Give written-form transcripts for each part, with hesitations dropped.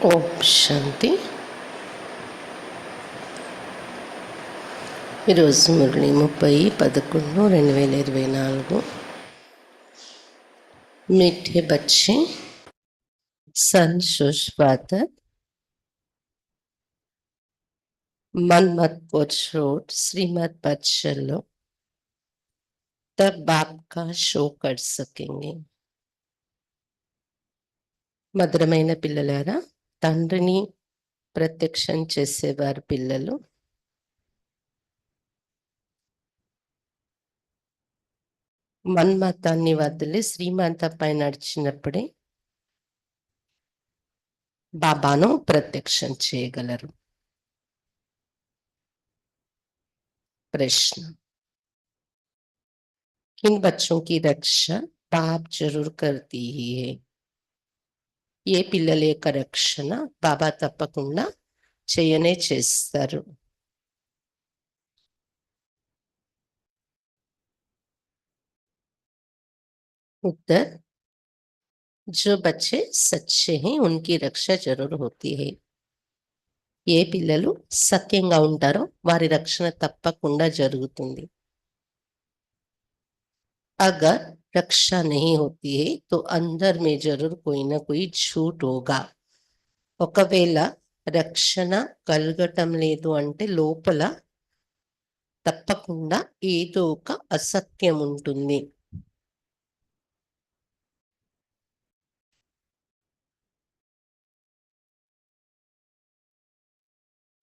ఓం శాంతి. ఈరోజు మురళి 30/11/2024. मीठे बच्चे सन सुस्वागत. मन मत को छोड़ श्रीमत पर चलो, तब बाप का शो कर सकेंगे. మధురమైన పిల్లలారా, తండ్రిని ప్రత్యక్షం చేసేవారు పిల్లలు. మన్మతాన్ని వదిలి శ్రీమంతపై నడిచినప్పుడే బాబాను ప్రత్యక్షం చేయగలరు. प्रश्न: किन बच्चों की रक्षा बाप जरूर करती ही है? ఏ పిల్లల యొక్క రక్షణ బాబా తప్పకుండా చేయనే చేస్తారు. उत्तर: जो बच्चे सच्चे हैं उनकी रक्षा जरूर होती है. ఏ పిల్లలు సత్యంగా ఉంటారో వారి రక్షణ తప్పకుండా జరుగుతుంది. अगर रक्षा नहीं होती है तो अंदर में जरूर कोई ना कोई झूठ होगा. ఒకవేళ రక్షణ కలగటం లేదు అంటే లోపల తప్పకుండా ఏదో ఒక అసత్యం ఉంటుంది.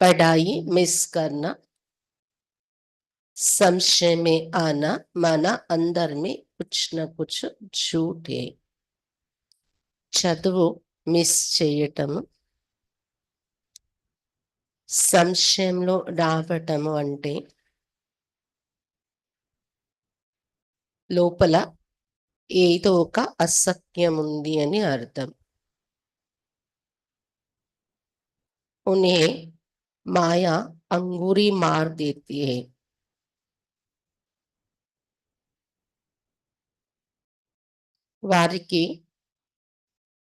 पढ़ाई मिस करना, संशय में आना माना अंदर में कुछ न कुछ झूठ है. చదువు మిస్ చేయటము, సంశయంలో రావటము అంటే లోపల ఏదో ఒక అసత్యం ఉంది అని అర్థం. उन्हें माया अंगूरी मार देती है. వారికి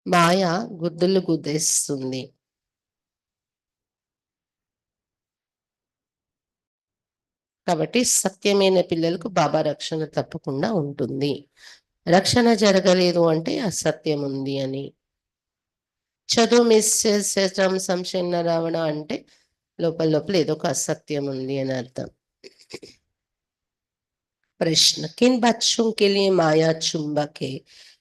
మాయ గుద్దులు గుద్దేస్తుంది. కాబట్టి సత్యమైన పిల్లలకు బాబా రక్షణ తప్పకుండా ఉంటుంది. రక్షణ జరగలేదు అంటే అసత్యం ఉంది అని. చదువు మిస్ చేసేటం, సంశయం రావడం అంటే లోపల లోపల ఏదో ఒక అసత్యం ఉంది అని అర్థం. ప్రశ్న: किन बच्चों के लिए माया चुंबक है?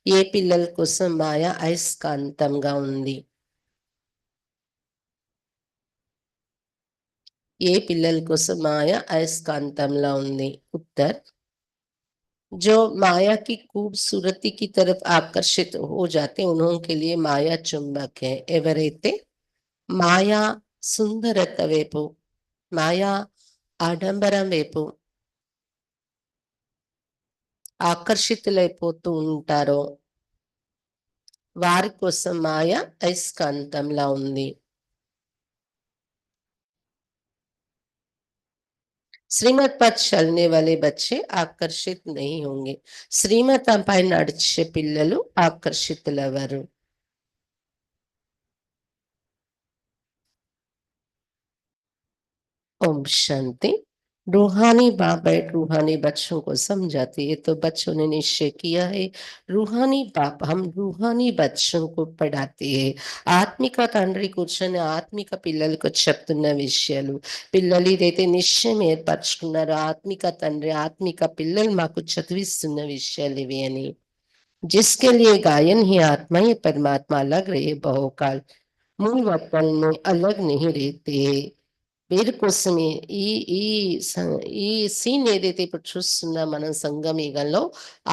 ఏ పిల్లల కోసం మాయ అయస్కాంతంగా ఉంది? ఏ పిల్లల కోసం మాయ అయస్కాంతంలా ఉంది? उत्तर: जो माया की खूबसूरती की तरफ आकर्षित हो जाते उन्हों के लिए माया चुंबक है. ఎవరైతే మాయా సుందరత వైపు, మాయా ఆడంబరం వైపు ఆకర్షితులైపోతూ ఉంటారో వారి కోసం మాయ అయస్కాంతంలా ఉంది. श्रीमत पर चलने वाले बच्चे आकर्षित नहीं होंगे. శ్రీమతంపై నడిచే పిల్లలు ఆకర్షితులవరు. ओम शांति. रूहानी बाप बैठ रूहानी बच्चों को समझाती है. तो बच्चों ने निश्चय किया है रूहानी बाप हम रूहानी बच्चों को पढ़ाते हैं. ఆత్మిక తండ్రి కూర్చొని ఆత్మిక పిల్లలకు చెప్తున్న విషయాలు, పిల్లలు ఇదైతే నిశ్చయం ఏర్పరచుకున్నారు, ఆత్మిక తండ్రి ఆత్మిక పిల్లలు మాకు చదివిస్తున్న విషయాలు ఇవి అని. जिसके लिए गायन ही आत्मा ही परमात्मा अलग रहे बहुकाल, मूल वतन में अलग नहीं रहते. వీరి కోసమే ఈ ఈ ఈ సీన్ ఏదైతే ఇప్పుడు చూస్తున్నా మనం సంగమీగంలో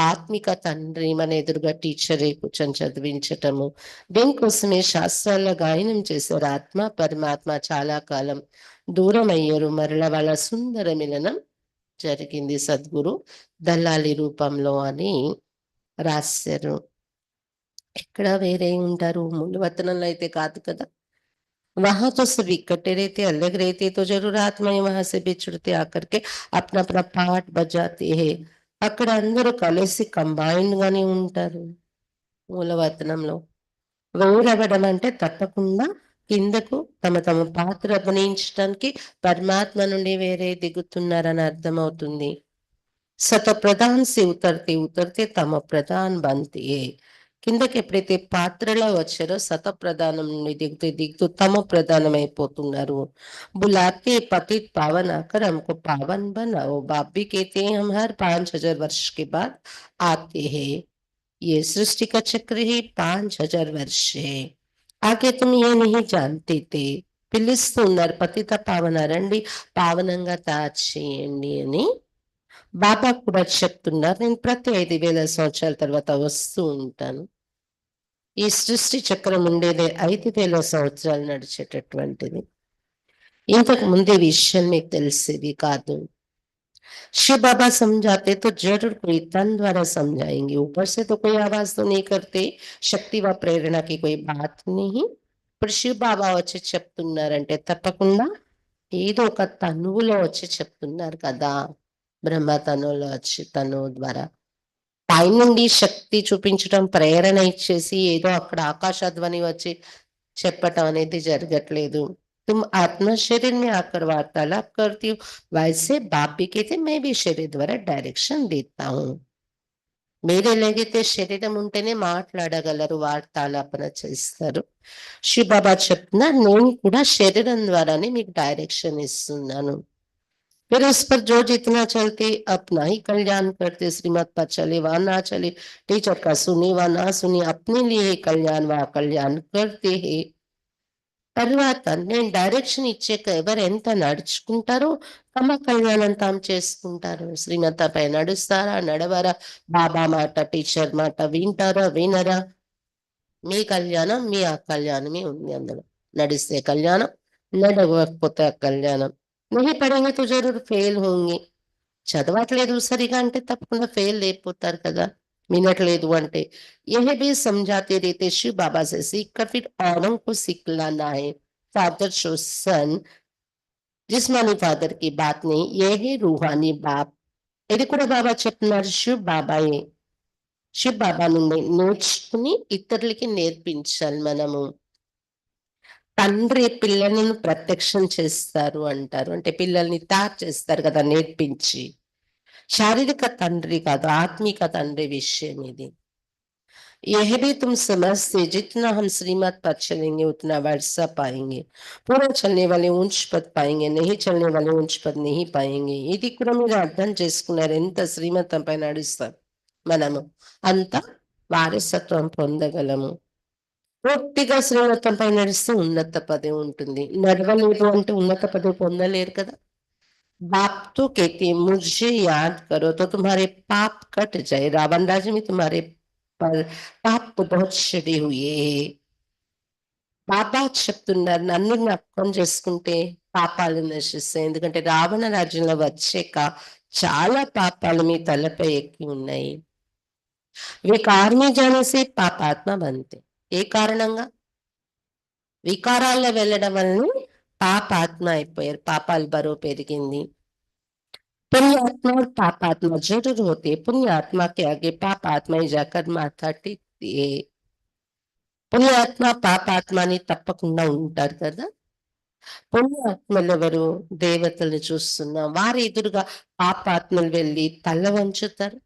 ఆత్మిక తండ్రి మన ఎదురుగా టీచరే కూర్చొని చదివించటము, దీనికోసమే శాస్త్రాల్లో గాయనం చేశారు. ఆత్మ పరమాత్మ చాలా కాలం దూరం అయ్యారు, మరల వాళ్ళ సుందర మిలనం జరిగింది సద్గురు దళాలి రూపంలో అని రాశారు. ఎక్కడ వేరే ఉంటారు, మూల వతనంలో అయితే కాదు కదా. वहां तो सब इकट्ठे रहते, अलग रहते तो जरूर आत्मा वहां से बिछुड़ते आकर के अपना अपना पाठ बजाते हैं. అక్కడ అందరూ కలిసి కంబైన్డ్ గానే ఉంటారు మూలవతనంలో. వేరవ్వడం అంటే తప్పకుండా కిందకు తమ తమ పాత్ర అభినయించడానికి పరమాత్మ నుండి వేరే దిగుతున్నారని అర్థమవుతుంది. సతప్రధాన్ से उतरते उतरते తమ ప్రధాన్ బంతి కిందకి ఎప్పుడైతే పాత్రలో వచ్చారో సతప్రధానం నుండి దిగుతూ దిగుతూ తమ ప్రధానం అయిపోతున్నారు. बुलाते पतित पावन आकर हमको पावन बनाओ बाप भी कहते हैं हम हर 5000 वर्ष के बाद आते हैं. ये सृष्टि का चक्र ही 5000 वर्ष है. आगे तुम ये नहीं जानते थे. పిలుస్తున్నారు పతిత పావన రండి పావనంగా తయారు చేయండి అని బాబా కూడా చెప్తున్నారు. నేను ప్రతి 5,000 సంవత్సరాల తర్వాత వస్తూ ఉంటాను. ఈ సృష్టి చక్రం ఉండేదే 5,000 సంవత్సరాలు నడిచేటటువంటిది. ఇంతకు ముందే విషయం మీకు తెలిసేది కాదు. शिव बाबा समझाते तो जरूर कोई तन द्वारा समझाएंगे, ऊपर से तो कोई आवाज तो नहीं करते, శక్తి వ ప్రేరణ की कोई बात नहीं. ఇప్పుడు శివ బాబా వచ్చి చెప్తున్నారంటే తప్పకుండా ఏదో ఒక తనువులో వచ్చి చెప్తున్నారు కదా. బ్రహ్మ తనువులో వచ్చి తనువు ద్వారా పైనుండి శక్తి చూపించడం ప్రేరణ ఇచ్చేసి ఏదో అక్కడ ఆకాశధ్వని వచ్చి చెప్పటం అనేది జరగట్లేదు. तुम आत्मा शरीर में आकर वार्तालाप करती हो, वैसे बाप भी कहते मैं भी शरीर द्वारा डायरेक्शन देता हूँ. మీరు ఎలాగైతే శరీరం ఉంటేనే మాట్లాడగలరు, వార్తాలాపన చేస్తారు. శివబాబా చెప్తున్నారు నేను కూడా శరీరం ద్వారానే మీకు డైరెక్షన్ ఇస్తున్నాను. फिर उस पर जो जितना चलते अपना ही कल्याण करते, श्रीमत पर चले व ना चले, टीचर का सुने व ना सुने, अपने लिए ही कल्याण व कल्याण करते हैं. తర్వాత నేను డైరెక్షన్ ఇచ్చాక ఎవరు ఎంత నడుచుకుంటారో తమ కళ్యాణం తాము చేసుకుంటారు. శ్రీమతపై నడుస్తారా నడవరా, బాబా మాట టీచర్ మాట వింటారా వినరా, మీ కళ్యాణం మీ ఆ కళ్యాణమే ఉంది అందులో. నడిస్తే కళ్యాణం, నడవకపోతే ఆ కళ్యాణం. नहीं पढ़ेंगे तो जरूर फेल होंगे. చదవట్లేదు సరిగా అంటే తప్పకుండా ఫెయిల్ అయిపోతారు కదా. వినట్లేదు అంటే यह भी समझाते रहते शिव बाबा से सीख कर फिर औरों को सिखलाना है. फादर शो सन, जिस्मानी फादर की बात नहीं, यह है रूहानी बाप. ఇది కూడా బాబా చెప్తున్నారు. శివ్ బాబాయే శివ్ బాబా నుండి నేర్చుకుని ఇతరులకి నేర్పించాలి మనము. తండ్రి పిల్లలను ప్రత్యక్షం చేస్తారు అంటారు. అంటే పిల్లల్ని తయారు చేస్తారు కదా నేర్పించి. శారీరక తండ్రి కాదు, ఆత్మిక తండ్రి విషయం ఇది. यह भी तुम समझते जितना हम श्रीमत पर चलेंगे उतना वर्षा पाएंगे. पूरा चलने वाले ऊंच पद पाएंगे, नहीं चलने वाले ऊंच पद नहीं पाएंगे. ఇది కూడా మీరు అర్థం చేసుకున్నారు. ఎంత శ్రీమతం పై నడుస్తాం మనము అంత వారసత్వం పొందగలము. పూర్తిగా శ్రీమతం పై నడిస్తే ఉన్నత పదవి ఉంటుంది. నడవలేదు అంటే ఉన్నత పదవి పొందలేరు కదా. बाप तो कहते हैं मुझे याद करो तो तुम्हारे पाप कट जाए. रावण राज्य में तुम्हारे पर पाप तो बहुत छिड़े हुए हैं. బాబా చెప్తున్నారు నన్ను జ్ఞాపకం చేసుకుంటే పాపాలు నశిస్తాయి. ఎందుకంటే రావణ రాజ్యంలో వచ్చాక చాలా పాపాలు మీ తలపై ఎక్కి ఉన్నాయి. వికార్ में जाने से పాపాత్మ बनते. ఏ కారణంగా వికారాల్లో వెళ్ళడం వల్ల పాపాత్మ అయిపోయారు. పాపాలు బరువు పెరిగింది. पुण्यात्मा और पापात्मा जरूर होते. पुण्यात्मा के आगे पापात्मा ही जाकर माथा टेकती है. పుణ్యాత్మ పాపాత్మని తప్పకుండా ఉంటారు కదా. పుణ్యాత్మలు ఎవరు? దేవతలు చూస్తున్నాం. వారి ఎదురుగా పాపాత్మలు వెళ్ళి తల వంచుతారు.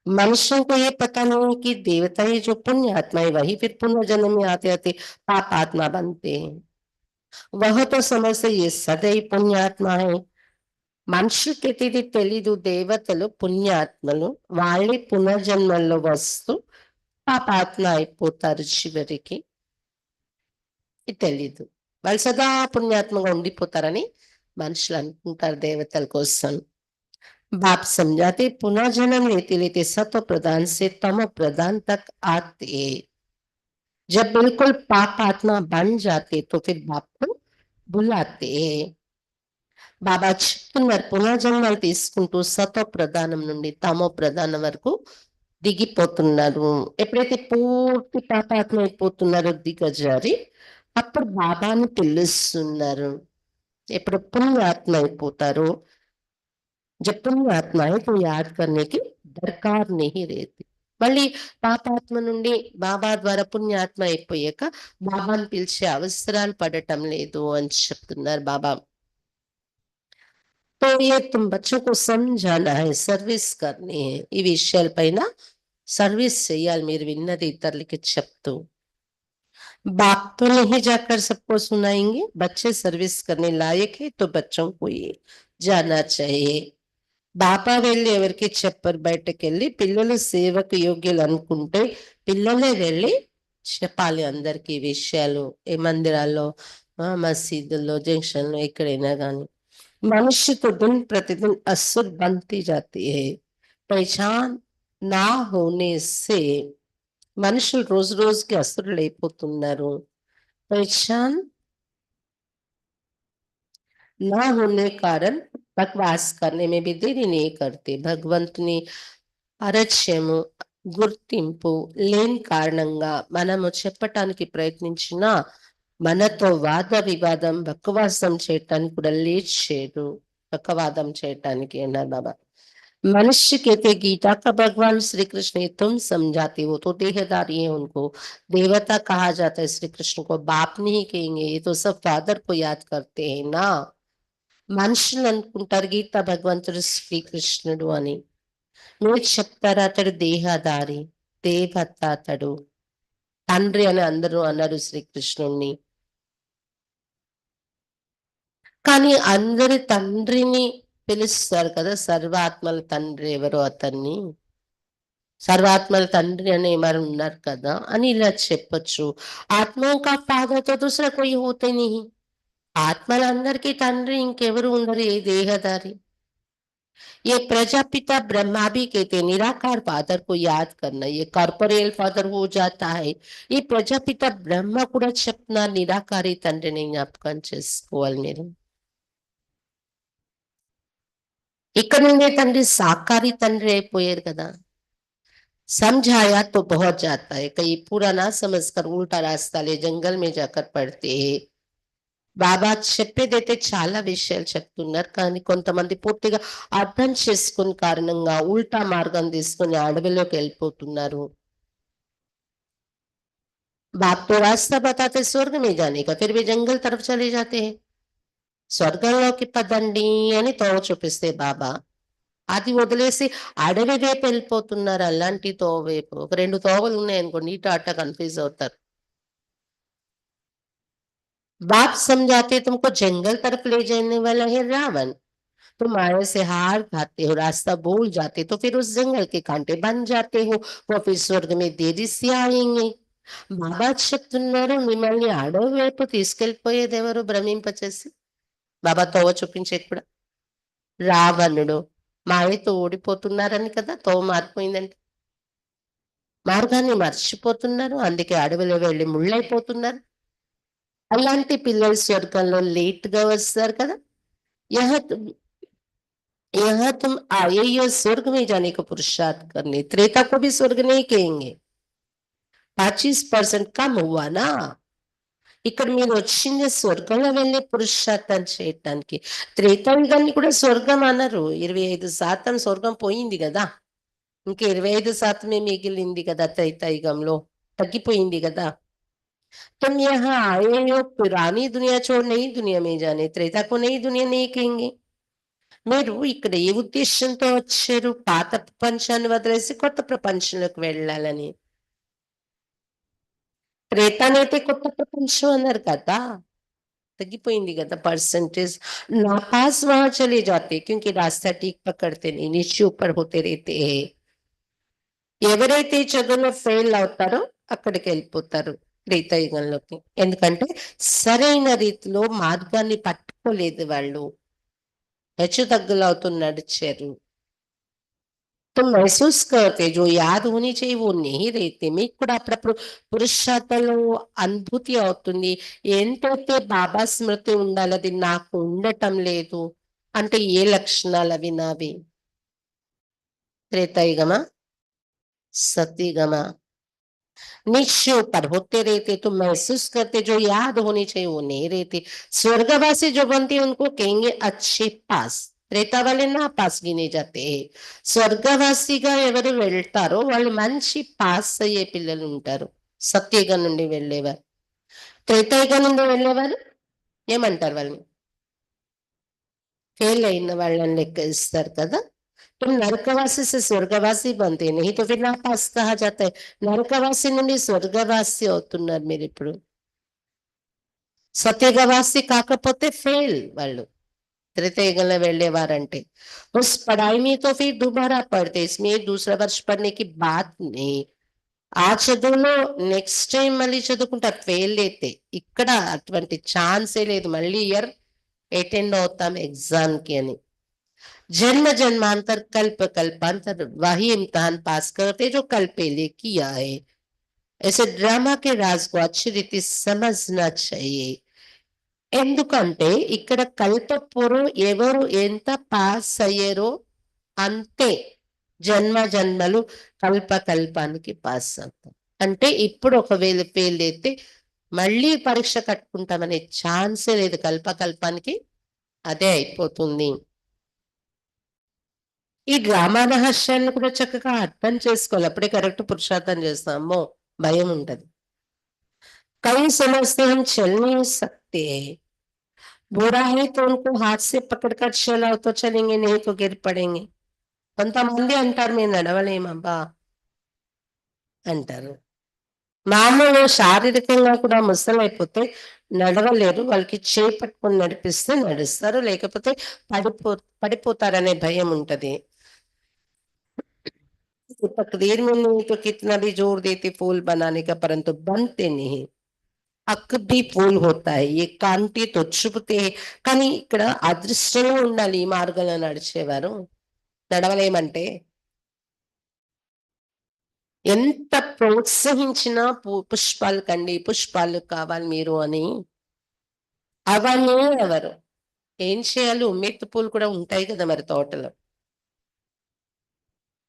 मनुष्यों को ये पता नहीं कि देवता ही जो पुण्य आत्मा है वही फिर पुनर्जन्म में आते आते पाप आत्मा बनते हैं. वह तो समझते ये सदैव पुण्यात्मा है. మనుషులకి ఇది తెలీదు. దేవతలు పుణ్యాత్మలు, వాళ్ళే పునర్జన్మల్లో వస్తూ పాపాత్మ అయిపోతారు చివరికి. ఇది తెలీదు. వాళ్ళు సదా పుణ్యాత్మగా ఉండిపోతారని మనుషులు అనుకుంటారు దేవతల కోసం. बाप समझाते पुनर्जन्म लेते लेते सत्व प्रधान से तम प्रधान तक आते. जब बिल्कुल पाप आत्मा बन जाते तो फिर बाप को बुलाते. బాబా చెప్తున్నారు పునర్జన్మలు తీసుకుంటూ సత్వ ప్రధానం నుండి తమో ప్రధానం వరకు దిగిపోతున్నారు. ఎప్పుడైతే పూర్తి పాపాత్మ అయిపోతున్నారో దిగజారి అప్పుడు బాబాని పిలుస్తున్నారు. ఎప్పుడు పుణ్యాత్మ అయిపోతారో जब पुण्यात्मा है तो याद करने की दरकार नहीं रहती. మళ్ళీ పాపాత్మ నుండి బాబా ద్వారా పుణ్యాత్మ అయిపోయాక బాబాని పిలిచే అవసరాలు పడటం లేదు అని చెప్తున్నారు బాబా. तो ये तुम बच्चों को समझाना है, సర్వీస్ करनी है. ఈ విషయాలపైన సర్వీస్ చేయాలి మీరు విన్నది ఇతరులకి చెప్తూ. बाप तो नहीं जाकर सबको सुनाएंगे, बच्चे सर्विस करने लायक है तो बच्चों को ये जाना चाहिए. బాబా వెళ్ళి ఎవరికి చెప్పరు, బయటకెళ్ళి పిల్లలు సేవకు యోగ్యులు అనుకుంటే పిల్లలే వెళ్ళి చెప్పాలి అందరికి ఈ విషయాలు. ఏ మందిరాల్లో, మసీదుల్లో, జంక్షన్లో, ఎక్కడైనా కానీ. मनुष्य तो दिन प्रतिदिन असुर बनती जाती है. पहचान ना होने से మనుషులు రోజు రోజుకి అసురులు అయిపోతున్నారు. పహచాన్ ना होने कारण बकवास करने में भी देरी नहीं करते. భగవంతుని పరిచయము, గుర్తింపు లేని కారణంగా మనము చెప్పటానికి ప్రయత్నించినా మనతో వాద వివాదం, బకవాసం చేయటానికి కూడా లేట్ చేయరు. బకవాదం చేయటానికి అన్నారు బాబా. मनुष्य कहते गीता का भगवान श्री कृष्ण ये तुम समझाते हो तो देहदारी है उनको. देवता कहा जाता है श्री कृष्ण को, बाप नहीं कहेंगे, ये तो सब फादर को याद करते हैं ना. మనుషులు అనుకుంటారు గీత భగవంతుడు శ్రీకృష్ణుడు అని. మీరు చెప్తారు అతడు దేహదారి, దేవత అతడు, తండ్రి అని అందరూ అన్నారు శ్రీకృష్ణుణ్ణి. కానీ అందరి తండ్రిని పిలుస్తారు కదా, సర్వాత్మల తండ్రి ఎవరో అతన్ని, సర్వాత్మల తండ్రి అని మరి ఉన్నారు కదా అని ఇలా చెప్పొచ్చు. ఆత్మోं का फादर तो दूसरा कोई होते नहीं. ఆత్మలందరికీ తండ్రి ఇంకెవరు ఉండరు ఏ దేహదారి. ये प्रजापिता ब्रह्मा भी कहते हैं निराकार फादर को याद करना, ये कॉर्पोरियल फादर हो जाता है. ఈ ప్రజాపిత బ్రహ్మ కూడా చెప్తున్నారు నిరాకారి తండ్రిని జ్ఞాపకం చేసుకోవాలి మీరు. ఇక్కడ నుండే తండ్రి సాకారి తండ్రి అయిపోయారు కదా. समझाया तो बहुत जाता है, कहीं पूरा ना समझकर उल्टा रास्ता ले जंगल में जाकर पड़ते हैं. బాబా చెప్పేదైతే చాలా విషయాలు చెప్తున్నారు, కానీ కొంతమంది పూర్తిగా అర్థం చేసుకుని కారణంగా ఉల్టా మార్గం తీసుకుని అడవిలోకి వెళ్ళిపోతున్నారు. बाप तो रास्ता बताते स्वर्ग में जाने का, फिर भी जंगल तरफ चले जाते हैं. స్వర్గంలోకి పదండి అని తోవ చూపిస్తే బాబా అది వదిలేసి అడవి వైపు వెళ్ళిపోతున్నారు. అలాంటి తోవ వైపు ఒక రెండు తోవలు ఉన్నాయనుకోండి, ఇటు అట్ట కన్ఫ్యూజ్ అవుతారు. बाप समझाते तुमको जंगल तरफ ले जाने वाला है रावण, तुम माया से हार खाते हो, रास्ता भूल जाते तो फिर उस जंगल के कांटे बन जाते हो, वो फिर स्वर्ग में देरी से आएंगे. బాబా చెప్తున్నారు మిమ్మల్ని అడవి వైపు తీసుకెళ్లిపోయేది ఎవరు భ్రమింపచేసి. బాబా తోవ చూపించేది కూడా రావణుడు మాయతో ఓడిపోతున్నారని కదా, తోవ మారిపోయిందంటే మార్గాన్ని మర్చిపోతున్నారు, అందుకే అడవిలో వెళ్ళి ముళ్ళైపోతున్నారు. అలాంటి పిల్లలు స్వర్గంలో లేట్ గా వస్తారు కదా. यहाँ तुम यहाँ तुम आए या स्वर्ग में जाने का पुरुषार्थ करने, त्रेता को भी स्वर्ग नहीं कहेंगे. 25% कम हुआ ना. ఇక్కడ మీరు వచ్చింది స్వర్గంలో వెళ్ళే పురుషార్థం చేయటానికి. త్రేతాయుగాన్ని కూడా స్వర్గం అనరు. 25% స్వర్గం పోయింది కదా, ఇంకా 25% మిగిలింది కదా త్రేతాయుగంలో, తగ్గిపోయింది కదా. तुम यहाँ आए हो पुरानी दुनिया छोड़ नई दुनिया में जाने, त्रेता को नई दुनिया नहीं कहेंगे. మీరు ఇక్కడ ఏ ఉద్దేశంతో వచ్చారు, పాత ప్రపంచాన్ని వదిలేసి కొత్త ప్రపంచంలోకి వెళ్ళాలని. త్రేతానైతే కొత్త ప్రపంచం అన్నారు కదా, तग्गिपोయింది కదా परसेंटेज. नापास वहां चले जाते क्योंकि रास्ता ठीक पकड़ते नहीं, नीचे ऊपर होते रहते हैं. ఎవరైతే చదువులో ఫెయిల్ అవుతారో అక్కడికి వెళ్ళిపోతారు త్రేతాయుగంలోకి. ఎందుకంటే సరైన రీతిలో మార్గాన్ని పట్టుకోలేదు వాళ్ళు, హెచ్చు తగ్గులు అవుతూ నడిచారు. तुम महसूस करते जो याद होनी चाहिए वो नहीं रहते. మీకు కూడా అప్పుడప్పుడు పురుషార్థంలో అనుభూతి అవుతుంది, ఏంటైతే బాబా స్మృతి ఉండాలి అది నాకు ఉండటం లేదు అంటే ఏ లక్షణాలు అవి నావి. త్రేతాయుగమా సత్యుగమా. नीचे ऊपर होते रहते तो महसूस करते जो याद होनी चाहिए वो नहीं रहती. स्वर्गवासी जो बनते हैं उनको कहेंगे अच्छे पास, త్రేతా నా పాస్ గినే జాతే హై. స్వర్గవాసిగా ఎవరు వెళ్తారో వాళ్ళు మంచి పాస్ అయ్యే పిల్లలు ఉంటారు. సత్యయుగం నుండి వెళ్ళేవారు. త్రేతాయుగం నుండి వెళ్ళేవారు ఏమంటారు వాళ్ళని? फेल అయిన వాళ్ళని లెక్క ఇస్తారు కదా. तुम नरकवासी से स्वर्गवासी बनते नहीं तो फिर नापास कहा जाता है. నరకవాసి నుండి స్వర్గవాసి అవుతున్నారు మీరు ఇప్పుడు. సత్యగవాసి కాకపోతే ఫెయిల్ వాళ్ళు त्रेतायुगंలో వెళ్ళేవారంటే. उस पढ़ाई में तो फिर दोबारा पढ़ते इसमें दूसरा वर्ष पढ़ने की बात नहीं. ఆ చదువులో నెక్స్ట్ టైం మళ్ళీ చదువుకుంటారు ఫెయిల్ అయితే. ఇక్కడ అటువంటి ఛాన్సే లేదు. మళ్ళీ ఇయర్ అటెండ్ అవుతాం एग्जाम की అని. जन्म जन्मांतर कल्प कल्पांतर वही इम्तिहान पास करते जो कल पहले किया है. ऐसे ड्रामा के राज को अच्छी रीति समझना चाहिए. ఎందుకంటే ఇక్కడ కల్పపూర్వం ఎవరు ఎంత పాస్ అయ్యారో అంతే జన్మ జన్మలు కల్ప కల్పానికి పాస్ అవుతాం. అంటే ఇప్పుడు ఒకవేళ ఫెయిల్ అయితే మళ్ళీ పరీక్ష కట్టుకుంటామనే ఛాన్సే లేదు. కల్ప కల్పానికి అదే అయిపోతుంది. ఈ డ్రామా రహస్యాన్ని కూడా చక్కగా అర్థం చేసుకోవాలి. అప్పుడే కరెక్ట్ పురుషార్థం చేస్తాం. అమ్మో భయం ఉంటది. कई समझते हम चल नहीं सकते. बूढ़ा है तो उनको हाथ से पकड़कर चलाओ तो चलेंगे नहीं तो गिर पड़ेंगे. కొంతమంది అంటారు మేము నడవలేమబ్బా అంటారు. మామూలు శారీరకంగా కూడా ముసలైపోతే నడవలేరు. వాళ్ళకి చేయి పట్టుకొని నడిపిస్తే నడుస్తారు. లేకపోతే పడిపో పడిపోతారనే భయం ఉంటది. तकदीर में नहीं तो कितना भी जोर देते फूल बनाने का परंतु बनते नहीं. అక్ भी फूल होता है. ये కాంతితో చూపితే కానీ ఇక్కడ అదృష్టంలో ఉండాలి ఈ మార్గంలో నడిచేవారు. నడవలేమంటే ఎంత ప్రోత్సహించినా పుష్పాలు కండి పుష్పాలు కావాలి మీరు అని అవన్నీ ఎవరు ఏం చేయాలి? ఉమ్మెత్తి పూలు కూడా ఉంటాయి కదా మరి తోటలో.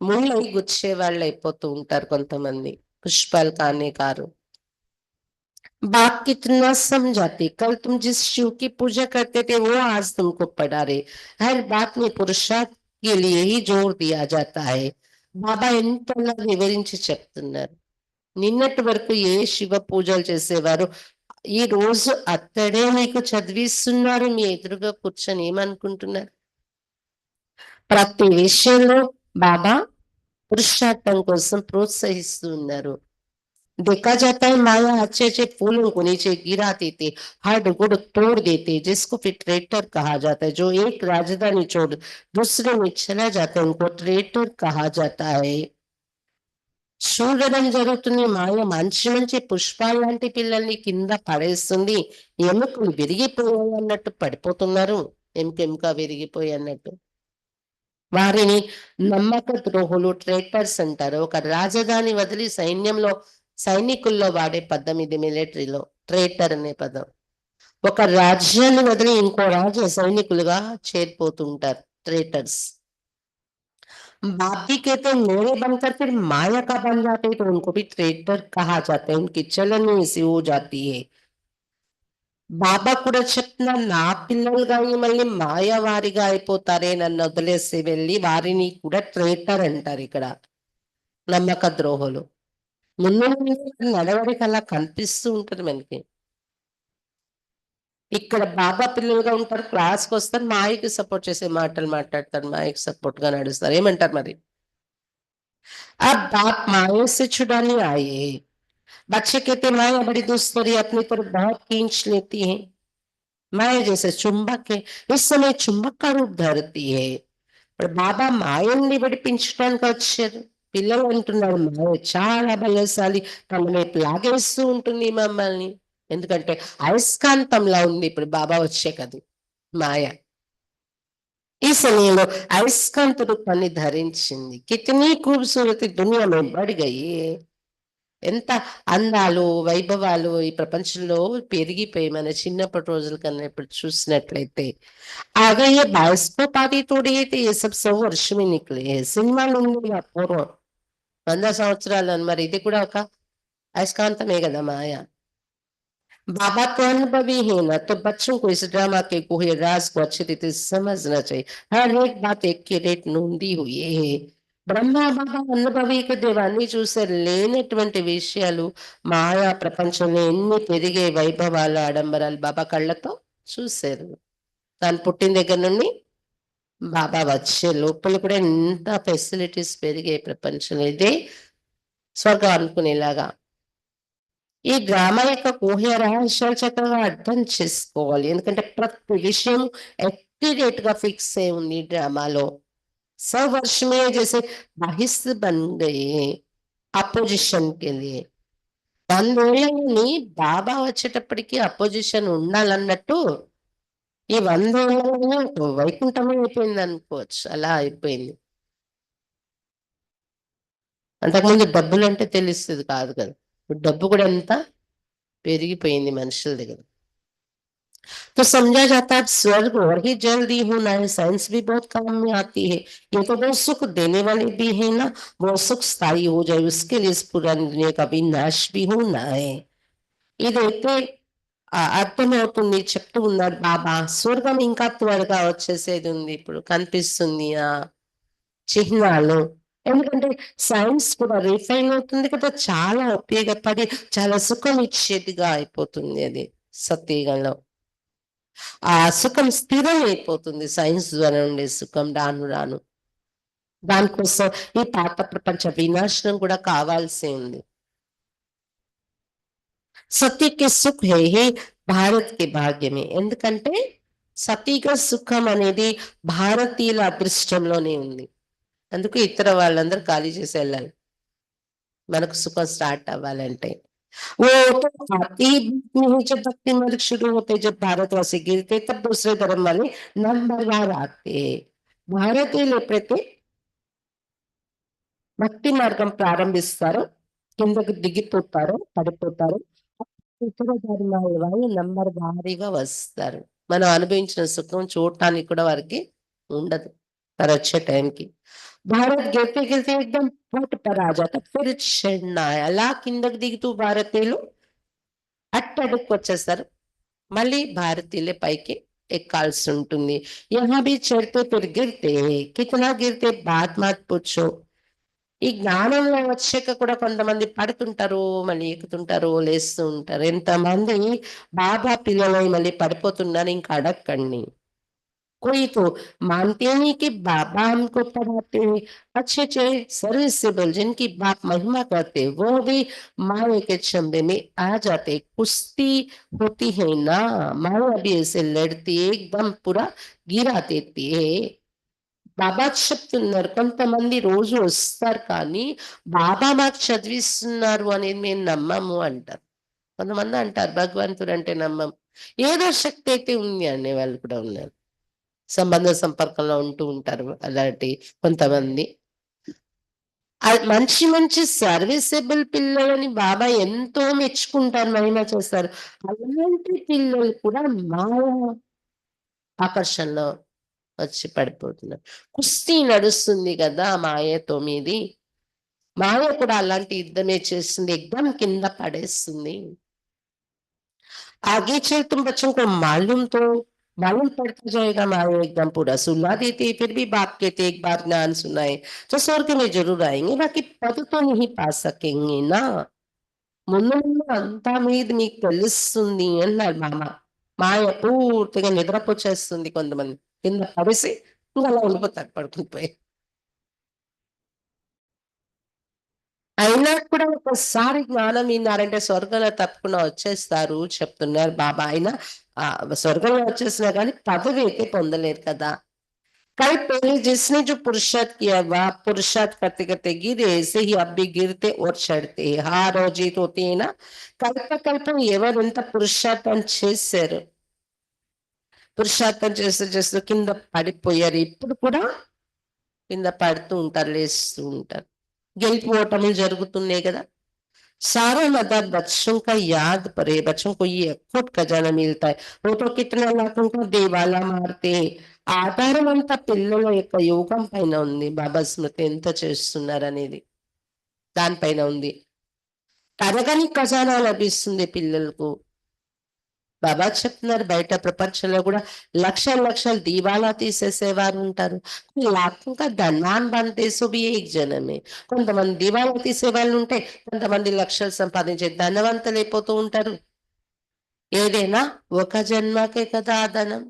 ముళ్ళై గుచ్చే వాళ్ళు అయిపోతూ ఉంటారు కొంతమంది. పుష్పాలు కానే కారు. बात कितना समझाते. कल तुम जिस शिव की पूजा करते थे वो आज तुमको पढ़ा रहे. हर बात में पुरुषार्थ के लिए ही जोर दिया जाता है. బాబా ఎంతలా వివరించి చెప్తున్నారు. నిన్నటి వరకు ఏ శివ పూజలు చేసేవారు ఈ రోజు అత్తడే మీకు చదివిస్తున్నారు మీ ఎదురుగా కూర్చొని. ఏమనుకుంటున్నారు? ప్రతి విషయంలో బాబా పురుషార్థం కోసం ప్రోత్సహిస్తూ ఉన్నారు. देखा जाता है माया अच्छे अच्छे फूलों को नीचे गिरा देते हड गुड़ तोड़ देते जिसको फिर ट्रेटर कहा जाता है. जो एक राजधानी छोड़ दूसरे में चला जाता है उनको ट्रेटर कहा जाता है. చూడడం జరుగుతుంది. మాయ మంచి మంచి పుష్పాలు లాంటి పిల్లల్ని కింద పడేస్తుంది. ఎముకలు విరిగిపోయాయి అన్నట్టు పడిపోతున్నారు. ఎముక విరిగిపోయి అన్నట్టు. వారిని నమ్మక ద్రోహులు ట్రేటర్స్ అంటారు. ఒక రాజధాని వదిలి సైనికుల్లో వాడే పదం ఇది మిలిటరీలో ట్రేటర్ అనే పదం. ఒక రాజ్యాన్ని వదిలి ఇంకో రాజ్య సైనికులుగా చేరిపోతుంటారు ట్రేటర్స్. बाप भी कहते हैं मेरे बनकर फिर माया का बन जाते हैं तो उनको भी ट्रेटर कहा जाता है. उनकी चलन ऐसी हो जाती है. బాబా కూడా చెప్తున్నా నా పిల్లలుగా మళ్ళీ మాయవారిగా అయిపోతారే నన్ను వదిలేసి వెళ్ళి వారిని కూడా ట్రేటర్ అంటారు ఇక్కడ. నమ్మక ద్రోహులు. ముందు నడవడికి అలా కనిపిస్తూ ఉంటుంది మనకి. ఇక్కడ బాబా పిల్లలుగా ఉంటారు. క్లాస్కి వస్తారు. మాయకి సపోర్ట్ చేసే మాటలు మాట్లాడతారు. మాయకి సపోర్ట్ గా నడుస్తారు. ఏమంటారు మరి? अब बाप माया से छुड़ाने आए. बच्चे कहते माया बड़ी दुस्तरी अपनी तरफ बहुत खींच लेती है. माया जैसे चुंबक है. इस समय चुंबक का रूप धरती है. బాబా మాయల్ని విడిపించడానికి వచ్చారు. పిల్లలు అంటున్నారు మాయ చాలా బలశాలి తమ వైపు లాగేస్తూ ఉంటుంది మమ్మల్ని. ఎందుకంటే అయస్కాంతంలా ఉంది ఇప్పుడు బాబా వచ్చే కది మాయ. ఈ సమయంలో అయస్కాంత రూపాన్ని ధరించింది. కితనీ ఖూబ్సూరతి దునియా మే బడ్ గయి. ఎంత అందాలు వైభవాలు ఈ ప్రపంచంలో పెరిగిపోయి మన చిన్నప్పటి రోజుల కన్నా ఇప్పుడు చూసినట్లయితే आगे ये बायोस्कोप आदि थोड़ी है तो ये सब 100 वर्ष में निकले हैं. సినిమాలు ఉంది పూర్వం 100 సంవత్సరాలు అని. మరి ఇది కూడా ఒక అయస్కాంతమే కదా మాయ. बाबा तो अनुभवी है ना, तो बच्चों को इस ड्रामा के कोहे राज को अच्छी रीति से समझना चाहिए। हर एक बात एक की रेट नोंदी हुई है। బ్రహ్మ బాబా అనుభవికి దేవాన్ని చూశారు, లేనటువంటి విషయాలు మాయా ప్రపంచంలో ఎన్ని పెరిగే వైభవాలు ఆడంబరాలు బాబా కళ్ళతో చూశారు. తాను పుట్టిన దగ్గర నుండి బాబా వచ్చే లోపల కూడా ఎంత ఫెసిలిటీస్ పెరిగే ప్రపంచంలో, ఇదే స్వర్గం అనుకునేలాగా. ఈ డ్రామా యొక్క ఊహ్య రహస్యాలు చక్కగా అర్థం చేసుకోవాలి. ఎందుకంటే ప్రతి విషయం एक्यूरेट గా ఫిక్స్ అయి ఉంది ఈ డ్రామాలో. सब वर्ष में जैसे बाहिस बन गए అపోజిషన్ కి लिए. 100 ఏళ్ళని బాబా వచ్చేటప్పటికి అపోజిషన్ ఉండాలన్నట్టు ఈ 100 ఏళ్ళలో వైకుంఠమే అయిపోయింది అనుకోవచ్చు. అలా అయిపోయింది. అంతకుముందు డబ్బులంటే తెలుస్తది కాదు కదా! ఇప్పుడు డబ్బు కూడా ఎంత పెరిగిపోయింది మనుషుల దగ్గర. तो समझा जाता है स्वर्ग और ही जल्दी होना है, साइंस भी बहुत काम में आती है। ये तो वो सुख देने वाली भी है ना, वो सुख स्थायी हो जाए उसके लिए इस पुरानी दुनिया का विनाश भी होना है। ఇదైతే అర్థమవుతుంది. చెప్తూ ఉన్నారు బాబా. స్వర్గం ఇంకా త్వరగా వచ్చేసేది ఉంది, ఇప్పుడు కనిపిస్తుంది ఆ చిహ్నాలు. ఎందుకంటే సైన్స్ కూడా రిఫైన్ అవుతుంది కదా, చాలా ఉపయోగపడి చాలా సుఖం ఇచ్చేదిగా అయిపోతుంది అది సత్యయుగంలో. ఆ సుఖం స్థిరమైపోతుంది సైన్స్ ద్వారా ఉండే సుఖం రాను రాను. దానికోసం ఈ పాత ప్రపంచ వినాశనం కూడా కావాల్సి ఉంది. సతీకి సుఖ్ హే హే భారత్‌కి భాగ్యమే. ఎందుకంటే సతీక సుఖం అనేది భారతీయుల అదృష్టంలోనే ఉంది. అందుకు ఇతర వాళ్ళందరూ ఖాళీ చేసి వెళ్ళాలి మనకు సుఖం స్టార్ట్ అవ్వాలంటే. वो तो आती ही नहीं जब भक्ति मार्ग शुरू होते, जब भारतवासी गिरते तब दूसरे धर्म वाले नंबरवार आते। భారతీయులు ఎప్పుడైతే భక్తి మార్గం ప్రారంభిస్తారో, కిందకు దిగిపోతారో, పడిపోతారో, ఇతర ధర్మాల వాళ్ళు నంబర్ వారీగా వస్తారు. మనం అనుభవించిన సుఖం చూడటానికి కూడా వారికి ఉండదు వారొచ్చే టైంకి. భారత్ గిరతే గిరతే ఎక్దమ్ ఫట్ పర్ ఆ జాతా, ఫిర్ చढ़ना है. అలా కిందకు దిగుతూ భారతీయులు అట్టడుక్కొచ్చేస్తారు. మళ్ళీ భారతీయులే పైకి ఎక్కాల్సి ఉంటుంది. యహా భీ చढ़ते फिर गिरते, कितना गिरते बात मत पूछो. ఈ జ్ఞానంలో వచ్చాక కూడా కొంతమంది పడుతుంటారు, మళ్ళీ ఎక్కుతుంటారు, లేస్తూ ఉంటారు. ఎంతమంది బాబా పిల్లలై మళ్ళీ పడిపోతున్నారు ఇంకా అడక్కండి. कोई तो मानते नहीं कि बाबा हमको पढ़ाते हैं, अच्छे अच्छे सर्विसेबल जिनकी बाप महिमा करते हैं, वो भी माए के चंबे में आ जाते। कुश्ती होती है ना, माया भी ऐसे लड़ती है, एकदम पूरा गिरा देती है. బాబా చెప్తున్నారు కొంతమంది రోజు వస్తారు కానీ బాబా మాకు చదివిస్తున్నారు అనేది మేము నమ్మము అంటారు. కొంతమంది అంటారు భగవంతుడు అంటే నమ్మం, ఏదో శక్తి అయితే ఉంది అనే వాళ్ళు కూడా ఉన్నారు. సంబంధ సంపర్కంలో ఉంటూ ఉంటారు అలాంటి కొంతమంది. మంచి మంచి సర్వీసబుల్ పిల్లలని బాబా ఎంతో మెచ్చుకుంటారు, మహిమ చేస్తారు. అలాంటి పిల్లలు కూడా మాయ ఆకర్షణలో వచ్చి పడిపోతున్నారు. కుస్తీ నడుస్తుంది కదా మాయ 9. మాయ కూడా అలాంటి యుద్ధమే చేస్తుంది, ఎగ్దం కింద పడేస్తుంది. आगे चल तुम बच्चों को मालूम पड़ता जाएगा, माया एकदम पूरा सुला देते, फिर भी बाप कहते एक बार ज्ञान सुनाए तो स्वर्ग में जरूर आएंगे, बाकी पद तो नहीं पा सकेंगे ना. ముందు ముందు అంతా మీద మీకు తెలుస్తుంది అన్నాడు మామ. మాయ పూర్తిగా నిద్రపోచేస్తుంది, కొంతమంది కింద పడేసి ఇంకా అలా ఉండిపోతారు పడుకుని పోయి. అయినా కూడా ఒకసారి జ్ఞానం విన్నారంటే స్వర్గంలో తప్పకుండా వచ్చేస్తారు చెప్తున్నారు బాబా. అయినా స్వర్గంలో వచ్చేసినా కానీ పదవి అయితే పొందలేరు కదా. कल पहले जिसने जो पुरुषार्थ किया वह पुरुषार्थ करते करते गिरे, ऐसे ही अब भी गिरते और चढ़ते हैं. हार और जीत होती है ना. కల్పం ఎవరెంత పురుషార్థం చేశారు, పురుషార్థం చేస్తూ చేస్తూ కింద పడిపోయారు. ఇప్పుడు కూడా కింద పడుతూ ఉంటారు, లేస్తూ ఉంటారు. గెలుపు ఓటములు జరుగుతున్నాయి కదా. सारा मदद बच्चों का याद पड़े, बच्चों को ये अखोट खजाना मिलता है. वो तो कितने लाखों को देवाला मारते हैं. ఆధారం అంతా పిల్లల యొక్క యోగం పైన ఉంది. బాబా స్మృతి ఎంత చేస్తున్నారు అనేది దానిపైన ఉంది. తరగని ఖజానా లభిస్తుంది పిల్లలకు. బాబా చెప్తున్నారు బయట ప్రపంచంలో కూడా లక్షల లక్షల దీవాలా తీసేసేవారు ఉంటారు. లాఖों ధనాన్ని బంతే సుబి ఏక్ జనమే. కొంతమంది దీవాలా తీసే వాళ్ళు ఉంటే కొంతమంది లక్షలు సంపాదించే ధనవంతులైపోతూ ఉంటారు. ఏదైనా ఒక జన్మకే కదా ఆ ధనం.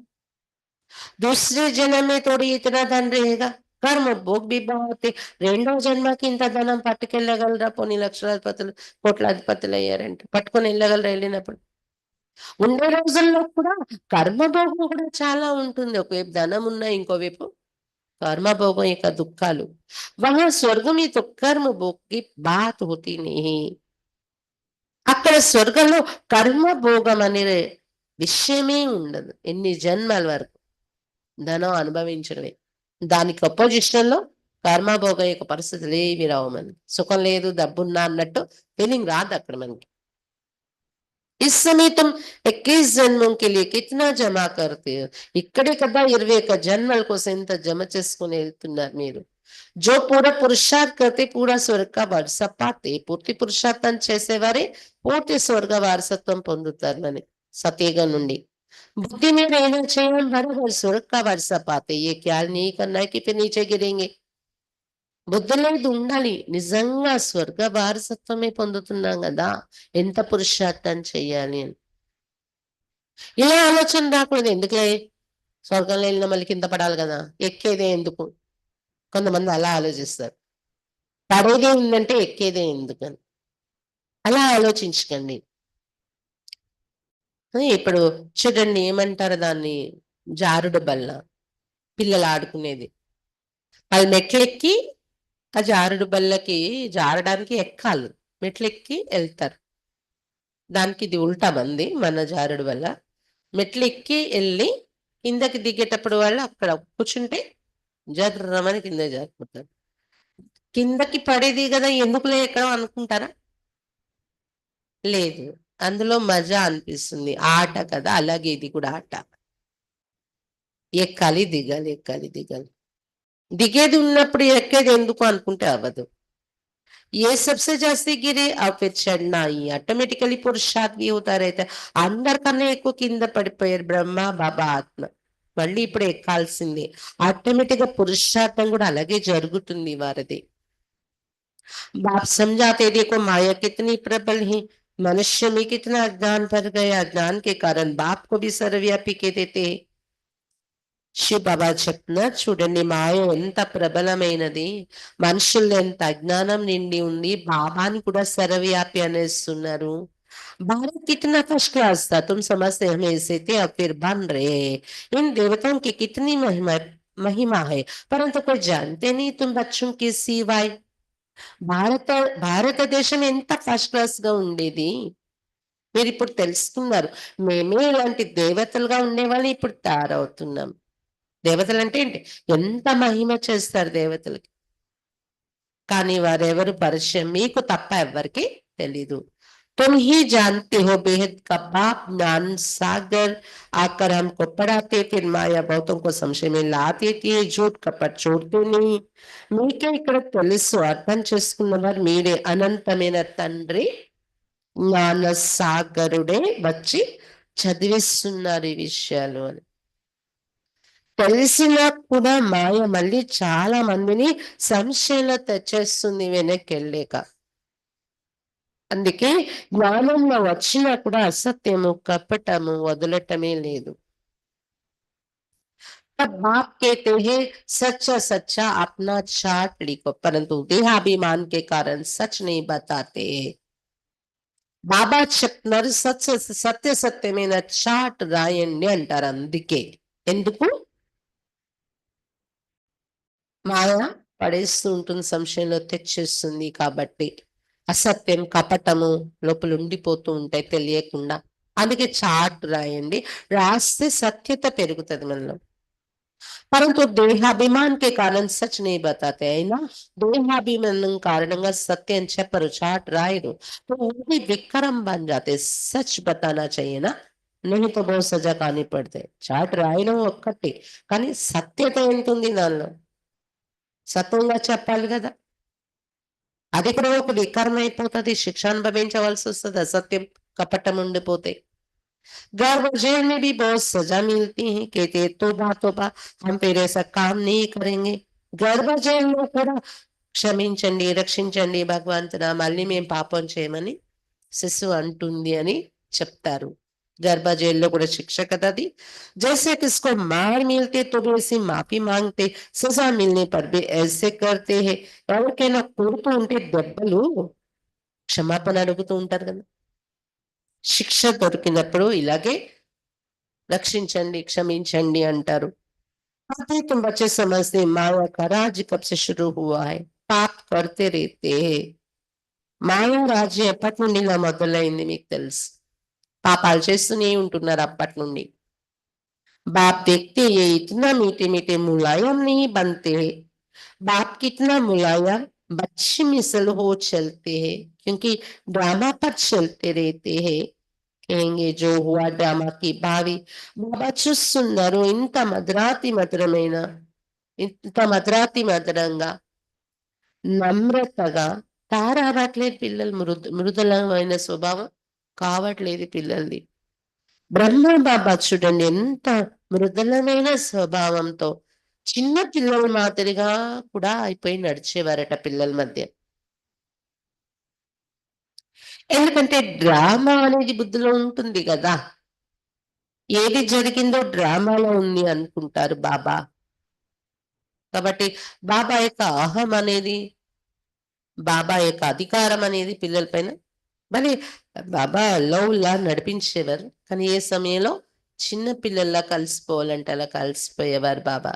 दूसरे जन्म में थोड़ी इतना धन रहेगा. कर्म भोग भी बहुत రెండో జన్మకి ఇంత ధనం పట్టుకెళ్ళగలరా? పోనీ లక్షలాధిపతులు కోట్లాధిపతులు అయ్యారంటే పట్టుకొని వెళ్ళగలరా? వెళ్ళినప్పుడు ఉండే రోజుల్లో కూడా కర్మభోగం కూడా చాలా ఉంటుంది. ఒకవైపు ధనం ఉన్నా ఇంకోవైపు కర్మభోగం యొక్క దుఃఖాలు. వహా స్వర్గ में तो कर्म भोग की बात होती नहीं. అక్కడ స్వర్గంలో కర్మభోగం అనే విషయమే ఉండదు ఎన్ని జన్మల వరకు ధనం అనుభవించడమే. దానికి అపోజిషన్‌లో కర్మభోగ యొక్క పరిస్థితులు ఏవి రావు మనకి. సుఖం లేదు, డబ్బున్నా అన్నట్టు ఫీలింగ్ రాదక్కడ మనకి. इस समय तुम 21 జన్మం के लिए कितना జమా करते हो. ఇక్కడే కదా 21 జన్మల కోసం ఇంత జమ చేసుకొని వెళ్తున్నారు మీరు. जो पूरा पुरुषार्थ करते पूरा स्वर्ग का वारसा पाते. పూర్తి పురుషార్థం చేసేవారే పూర్తి స్వర్గ వారసత్వం పొందుతారు అని సత్యయుగం నుండి. बुद्धि में रहना चाहिए हम बराबर स्वर्ग का वारसा पाते. ये ख्याल नहीं करना है कि फिर नीचे गिरेंगे. బుద్ధులో ఇది ఉండాలి. నిజంగా స్వర్గ వారసత్వమే పొందుతున్నాం గదా! ఎంత పురుషార్థం చెయ్యాలి అని. ఇలా ఆలోచన రాకూడదు. ఎందుకులే స్వర్గంలో ఎళ్ళినా మళ్ళీ కింద పడాలి గదా! ఎక్కేదే ఎందుకు? కొంతమంది అలా ఆలోచిస్తారు. పడేదే ఉందంటే ఎక్కేదే ఎందుకని. అలా ఆలోచించకండి. ఇప్పుడు చూడండి ఏమంటారు దాన్ని? జారుడు బల్ల. పిల్లలు ఆడుకునేది. వాళ్ళు మెట్లెక్కి ఆ జారుడు బల్లకి జారడానికి ఎక్కాలి. మెట్లెక్కి ఎళ్తారు. దానికి ఇది ఉల్టా మంది మన జారుడు బల్ల. మెట్లెక్కి ఎళ్లి కిందకి దిగేటప్పుడు వాళ్ళు అక్కడ కూర్చుంటే జర్రమని కింద జారిపోతారు. కిందకి పడేది గదా! ఎందుకులే ఎక్కడం అనుకుంటారా? లేదు. అందులో మజా అనిపిస్తుంది. ఆట కదా! అలాగే ఇది కూడా ఆట. ఎక్కాలి, దిగాలి, ఎక్కాలి, దిగాలి. దిగేది ఉన్నప్పుడు ఎక్కేది ఎందుకు అనుకుంటే అవ్వదు. ये सबसे जास्ती गिरे और फिर चढ़ना ही ऑटोमेटिकली पुरुषार्थ भी होता रहता है. అందరికన్నా ఎక్కువ కింద పడిపోయారు బ్రహ్మ, బాబా, ఆత్మ. మళ్ళీ ఇప్పుడు ఎక్కాల్సిందే. ఆటోమేటిక్‌గా పురుషార్థం కూడా అలాగే జరుగుతుంది వారిది. बाप समझाते देखो माया कितनी प्रबल है. मनुष्य में कितना अज्ञान भर गया. अज्ञान के कारण बाप को भी सर्वव्यापी कह देते हैं. శివ బాబా చెప్తున్నారు చూడండి మాయ ఎంత ప్రబలమైనది. మనుషుల్లో ఎంత అజ్ఞానం నిండి ఉంది. బాబాని కూడా సర్వవ్యాపి అనేస్తున్నారు. भारत कितना फर्स्ट क्लास था. तुम समझते हम ऐसे थे अब फिर बन रहे. इन देवताओं की कितनी महिमा महिमा है परंतु कोई जानते नहीं तुम बच्चों के सिवाय. భారత భారతదేశం ఎంత ఫస్ట్ క్లాస్ గా ఉండేది మీరు ఇప్పుడు తెలుసుకున్నారు. మేమే ఇలాంటి దేవతలుగా ఉండేవాళ్ళు ఇప్పుడు తయారవుతున్నాం. దేవతలు అంటే ఏంటి? ఎంత మహిమ చేస్తారు దేవతలకి. కానీ వారెవరు పరిచయం మీకు తప్ప ఎవ్వరికి తెలీదు. तुम ही जानते हो बेहद का बाप ज्ञान सागर आकर हमको पढ़ाते फिर माया बहुतों को संशय में ला देती है. झूठ कपट छोड़ते नहीं. మీకే ఇక్కడ తెలుసు అర్థం చేసుకున్నవారు మీరే. అనంతమైన తండ్రి జ్ఞాన సాగరుడే వచ్చి చదివిస్తున్నారు ఈ విషయాలు అని. తెలిసినా కూడా మాయ మళ్ళీ చాలా మందిని సంశయంలో తెచ్చేస్తుంది వెనక్కెళ్ళాక. అందుకే జ్ఞానంలో వచ్చినా కూడా అసత్యము కపటము వదలటమే లేదు. तब बाप कहते हैं सच्चा सच्चा अपना चार्ट लिखो परंतु देहाभिमान के कारण सच नहीं बताते. బాబా చెప్తున్నారు సత్య సత్యమైన చాట్ రాయండి అంటారు. అందుకే ఎందుకు మాయ పడేస్తూ ఉంటుంది, సంశయంలో తెచ్చేస్తుంది కాబట్టి. అసత్యం కపటము లోపల ఉండిపోతూ ఉంటాయి తెలియకుండా. అందుకే చాట్ రాయండి. రాస్తే సత్యత పెరుగుతుంది మనలో. परंतु देहाभिमान के कारण सच नहीं बताते అయినా देहाभिमान కారణంగా సత్యం చెప్పరు, చాట్ రాయరు. तो वो भी विक्रम बन जाते. सच बताना चाहिए ना. नहीं तो बहुत सजा खानी पड़ते. చాట్ రాయడం ఒక్కటి కానీ సత్యత ఎంత ఉంది దానిలో. సత్యంగా చెప్పాలి కదా. అది కూడా ఒక వికారం అయిపోతుంది. శిక్ష అనుభవించవలసి వస్తుంది అసత్యం కపటం ఉండిపోతే. गर्भ जेल में भी बहुत सजा मिलती है, कहते तोबा तोबा, हम फिर ऐसा काम नहीं करेंगे। गर्भ జైల్లో కూడా క్షమించండి, రక్షించండి భగవంతుడా, మళ్ళీ మేము పాపం చేయమని శిశు అంటుంది అని చెప్తారు। गर्भ जेल కూడా శిక్ష కదా అది। जैसे किसको मार मिलते तो भी ऐसी माफी मांगते, सजा मिलने पर भी ऐसे करते हैं। ఎవరికైనా కొడుతూ ఉంటే దెబ్బలు క్షమాపణ అడుగుతూ ఉంటారు కదా। శిక్ష దొరికినప్పుడు ఇలాగే రక్షించండి, క్షమించండి అంటారు। आते तुम बच्चे समझते माया का राज कब से शुरू हुआ है, पाप करते रहते हैं। మాయా రాజ్యం ఎప్పటి నుండి ఇలా మొదలైంది మీకు తెలుసు, పాపాలు చేస్తూనే ఉంటున్నారు అప్పటి నుండి। बाप देखते ये इतना मीठे मीठे मुलायम नहीं बनते हैं। बाप कितना मुलायम बच्चे मिसल हो चलते हैं, क्योंकि ड्रामा पर चलते रहते हैं। कहेंगे जो हुआ ड्रामा की भावी। బాబా చూస్తున్నారు ఇంత మధురాతి మధురమైన, ఇంత మధురాతి మధురంగా, నమ్రతగా తారావట్లేదు పిల్లలు, మృదులమైన స్వభావం కావట్లేదు పిల్లల్ది। బ్రహ్మ బాబా చూడండి ఎంత మృదులమైన స్వభావంతో చిన్న పిల్లల మాదిరిగా కూడా అయిపోయి నడిచేవారట పిల్లల మధ్య। ఎందుకంటే డ్రామా అనేది బుద్ధిలో ఉంటుంది కదా, ఏది జరిగిందో డ్రామాలో ఉంది అనుకుంటారు బాబా। కాబట్టి బాబా యొక్క అహం అనేది, బాబా యొక్క అధికారం అనేది పిల్లల పైన మరి బాబా అల్లౌలా నడిపించేవారు, కానీ ఏ సమయంలో చిన్న పిల్లల్లా కలిసిపోవాలంటే అలా కలిసిపోయేవారు బాబా।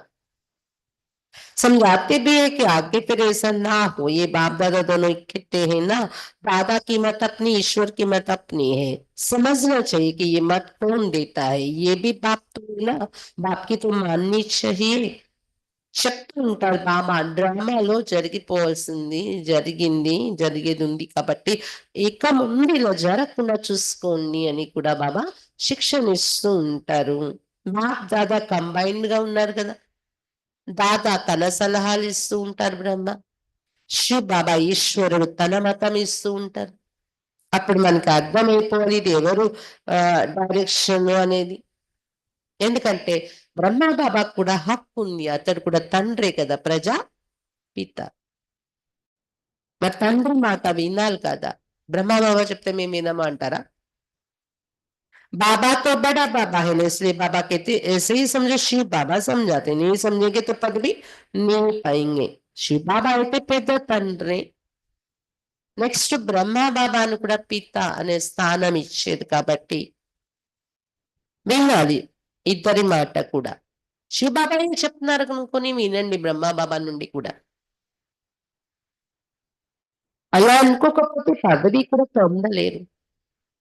समझाते भी है कि आगे फिर ऐसा ना हो, ये बाप दादा दोनों इकट्ठे हैं ना, दादा की मत अपनी, ईश्वर की मत अपनी है। समझना चाहिए कि ये मत कौन देता है, ये भी बाप तो है ना, बाप की तो माननी चाहिए। శక్తి ఉంటారు బాబా డ్రామాలో జరిగిపోవాల్సింది జరిగింది, జరిగేది ఉంది కాబట్టి ఇక ముందు ఇలా జరగకుండా చూసుకోండి అని కూడా బాబా శిక్షణ ఇస్తూ ఉంటారు। బాప్ దాదా కంబైన్డ్ గా ఉన్నారు కదా, దాదా తన సలహాలు ఇస్తూ ఉంటారు బ్రహ్మ, శివ్ బాబా ఈశ్వరుడు తన మతం ఇస్తూ ఉంటారు। అప్పుడు మనకి అర్థమైపోవాలి ఇది ఎవరు డైరెక్షన్ అనేది। ఎందుకంటే బ్రహ్మ బాబా కూడా హక్కు ఉంది, అతడు కూడా తండ్రే కదా, ప్రజా పిత। మరి తండ్రి మాట వినాలి కదా, బ్రహ్మ బాబా చెప్తే మేము వినమా అంటారా? बाबा तो बड़ा बाबा है ना, इसलिए बाबा कहते ऐसे ही समझो, शिव बाबा समझाते, नहीं समझेंगे तो पद भी नहीं पाएंगे। शिव बाबा అయితే పెద్ద తండ్రి, నెక్స్ట్ బ్రహ్మ బాబాను కూడా పిత అనే స్థానం ఇచ్చేది కాబట్టి వినాలి ఇద్దరి మాట కూడా। శివ బాబా ఏం చెప్తున్నారు అనుకుని వినండి బ్రహ్మ బాబా నుండి కూడా। అలా అనుకోకపోతే పదవి కూడా పొందలేరు।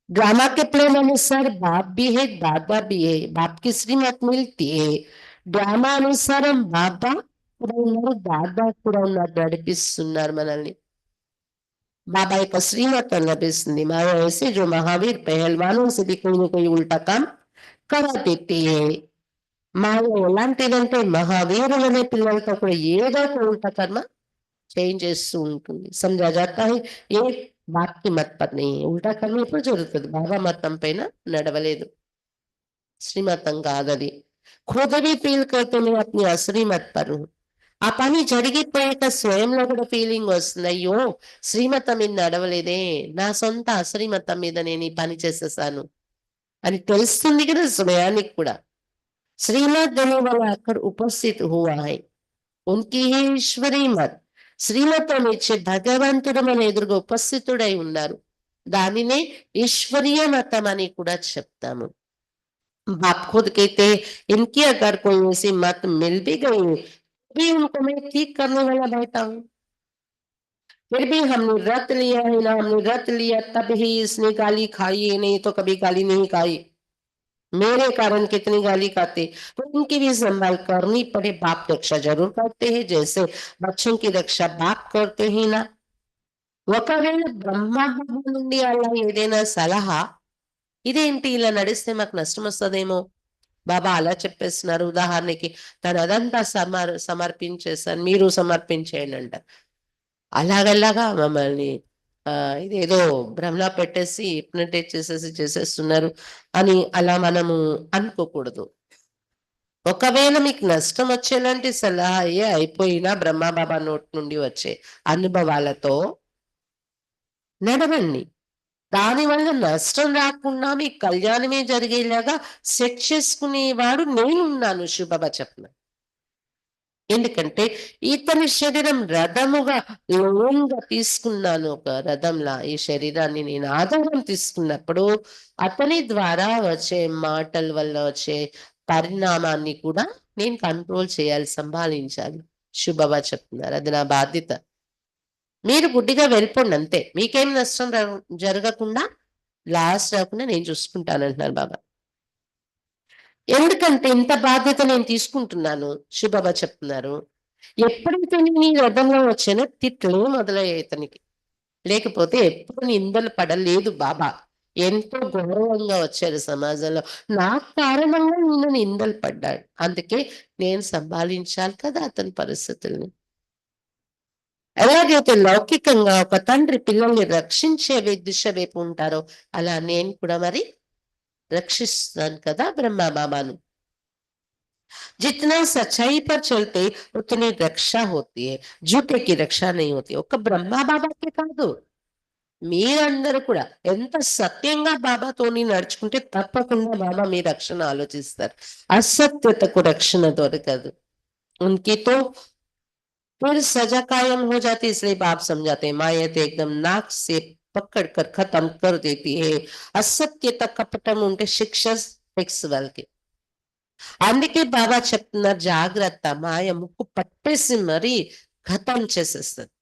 ड्रामा के प्लान अनुसार बाप भी है दादा भी है, बाप की श्रीमत मिलती है। డ్రామా అనుసారం బాబా కూడా ఉన్నారు, దాదా కూడా ఉన్నారు, నడిపిస్తున్నారు మనల్ని। बाबा एक श्रीमत लभिస్తుంది। माया ऐसे जो महावीर पहलवानों से भी कोई न कोई उल्टा काम करा देती है। మాయ ఎలాంటిదంటే మహావీరులనే పిల్లలతో కూడా ఏదో ఒక ఉల్టా కర్మ చేంజేస్తూ ఉంటుంది। समझा जाता है ये बाप की मत पर नहीं है, उल्टा कर्म ఎప్పుడు జరుగుతుంది, బాబా మతం పైన నడవలేదు, శ్రీమతం కాదది। खुद भी फील करते मैं अपनी असली मत पर हूँ। ఆ పని జరిగిపోయాక స్వయంలో కూడా ఫీలింగ్ వస్తుంది, అయ్యో శ్రీమతం మీద నడవలేదే, నా సొంత అశ్రీమతం మీద నేను ఈ పని చేసేసాను అని తెలుస్తుంది కదా స్వయానికి కూడా। श्रीमत देने वाला आकर उपस्थित हुआ है, उनकी ही ఈశ్వరీ మత్। శ్రీమతం ఇచ్చే భగవంతుడు మన ఎదురుగా ఉపస్థితుడై ఉన్నారు, దానినే ఈశ్వరీయ మతం అని కూడా చెప్తాము। बाप खुद कहते हैं इनकी अगर कोई ऐसी मत मिल भी गई भी उनको मैं ठीक करने वाला बैठा हूँ। फिर भी हमने व्रत लिया है ना, हमने व्रत लिया तब ही इसने गाली खाई है, नहीं तो कभी गाली नहीं खाई, मेरे कारण कितनी गाली खाते, तो उनकी भी संभाल करनी पड़े। बाप रक्षा जरूर करते हैं, जैसे बच्चों की रक्षा बाप करते हैं ना। ఒకవేళ బ్రహ్మ బాబా నుండి అలా ఏదైనా సలహా, ఇదేంటి ఇలా నడిస్తే మాకు నష్టం వస్తుందేమో, బాబా అలా చెప్పేస్తున్నారు, ఉదాహరణకి తను అదంతా సమర్పించేస్తాను మీరు సమర్పించేయండి అంట, అలాగలాగా మమ్మల్ని ఇదేదో భ్రమలా పెట్టేసి హిప్నటైజ్ చేసేస్తున్నారు అని అలా మనము అనుకోకూడదు. ఒకవేళ మీకు నష్టం వచ్చేలాంటి సలహాయే అయిపోయినా బ్రహ్మబాబా నోటి నుండి వచ్చే అనుభవాలతో నడవండి. దానివల్ల నష్టం రాకుండా మీకు కళ్యాణమే జరిగేలాగా సెట్ చేసుకునేవాడు నేనున్నాను శుభవచనం. ఎందుకంటే ఇతని శరీరం రథముగా లోన్‌గా తీసుకున్నాను. ఒక రథంలా ఈ శరీరాన్ని నేను ఆధారం తీసుకున్నప్పుడు, అతని ద్వారా వచ్చే మాటల వల్ల వచ్చే పరిణామాన్ని కూడా నేను కంట్రోల్ చేయాలి, సంభాళించాలి. శుభవా చెప్తున్నారు. అది నా బాధ్యత. మీరు గుడ్డిగా వెళ్ళిపోండి అంతే. మీకేం నష్టం జరగకుండా, లాస్ రాకుండా నేను చూసుకుంటానంటున్నారు బాబా. ఎందుకంటే ఇంత బాధ్యత నేను తీసుకుంటున్నాను. శుభవ్వ చెప్తున్నారు. ఎప్పుడైతే నేను ఈ రథంలో వచ్చానో తిట్లు మొదలయ్యాయి ఇతనికి. లేకపోతే ఎప్పుడు నిందలు పడలేదు బాబా. ఎంతో గౌరవంగా వచ్చారు సమాజంలో. నా కారణంగా ఈయన నిందలు పడ్డాడు. అందుకే నేను సంభాళించాలి కదా అతని పరిస్థితుల్ని. ఎలాగైతే లౌకికంగా ఒక తండ్రి పిల్లల్ని రక్షించే దిశ వైపు ఉంటారో, అలా నేను కూడా మరి రక్షిస్తున్నాను కదా బ్రహ్మ బాబాను. जितना सच्चाई पर चलते उतनी रक्षा होती है, झूठे की रक्षा नहीं होती. ఒక బ్రహ్మ బాబాకే కాదు, మీరందరూ కూడా ఎంత సత్యంగా బాబాతోని నడుచుకుంటే తప్పకుండా బాబా మీ రక్షణ ఆలోచిస్తారు. అసత్యతకు రక్షణ దొరకదు. उनकी तो फिर सजा कायम हो जाती है, इसलिए बाप समझाते हैं माया तो एकदम नाक से पकड़ कर खत्म कर देती है. असत्यత కపటం ఉంటే శిక్ష ఫిక్స్ వాళ్ళకి. అందుకే బాబా చెప్తున్నారు జాగ్రత్త, మాయ ముక్కు పట్టేసి మరీ ఖతం చేసేస్తుంది.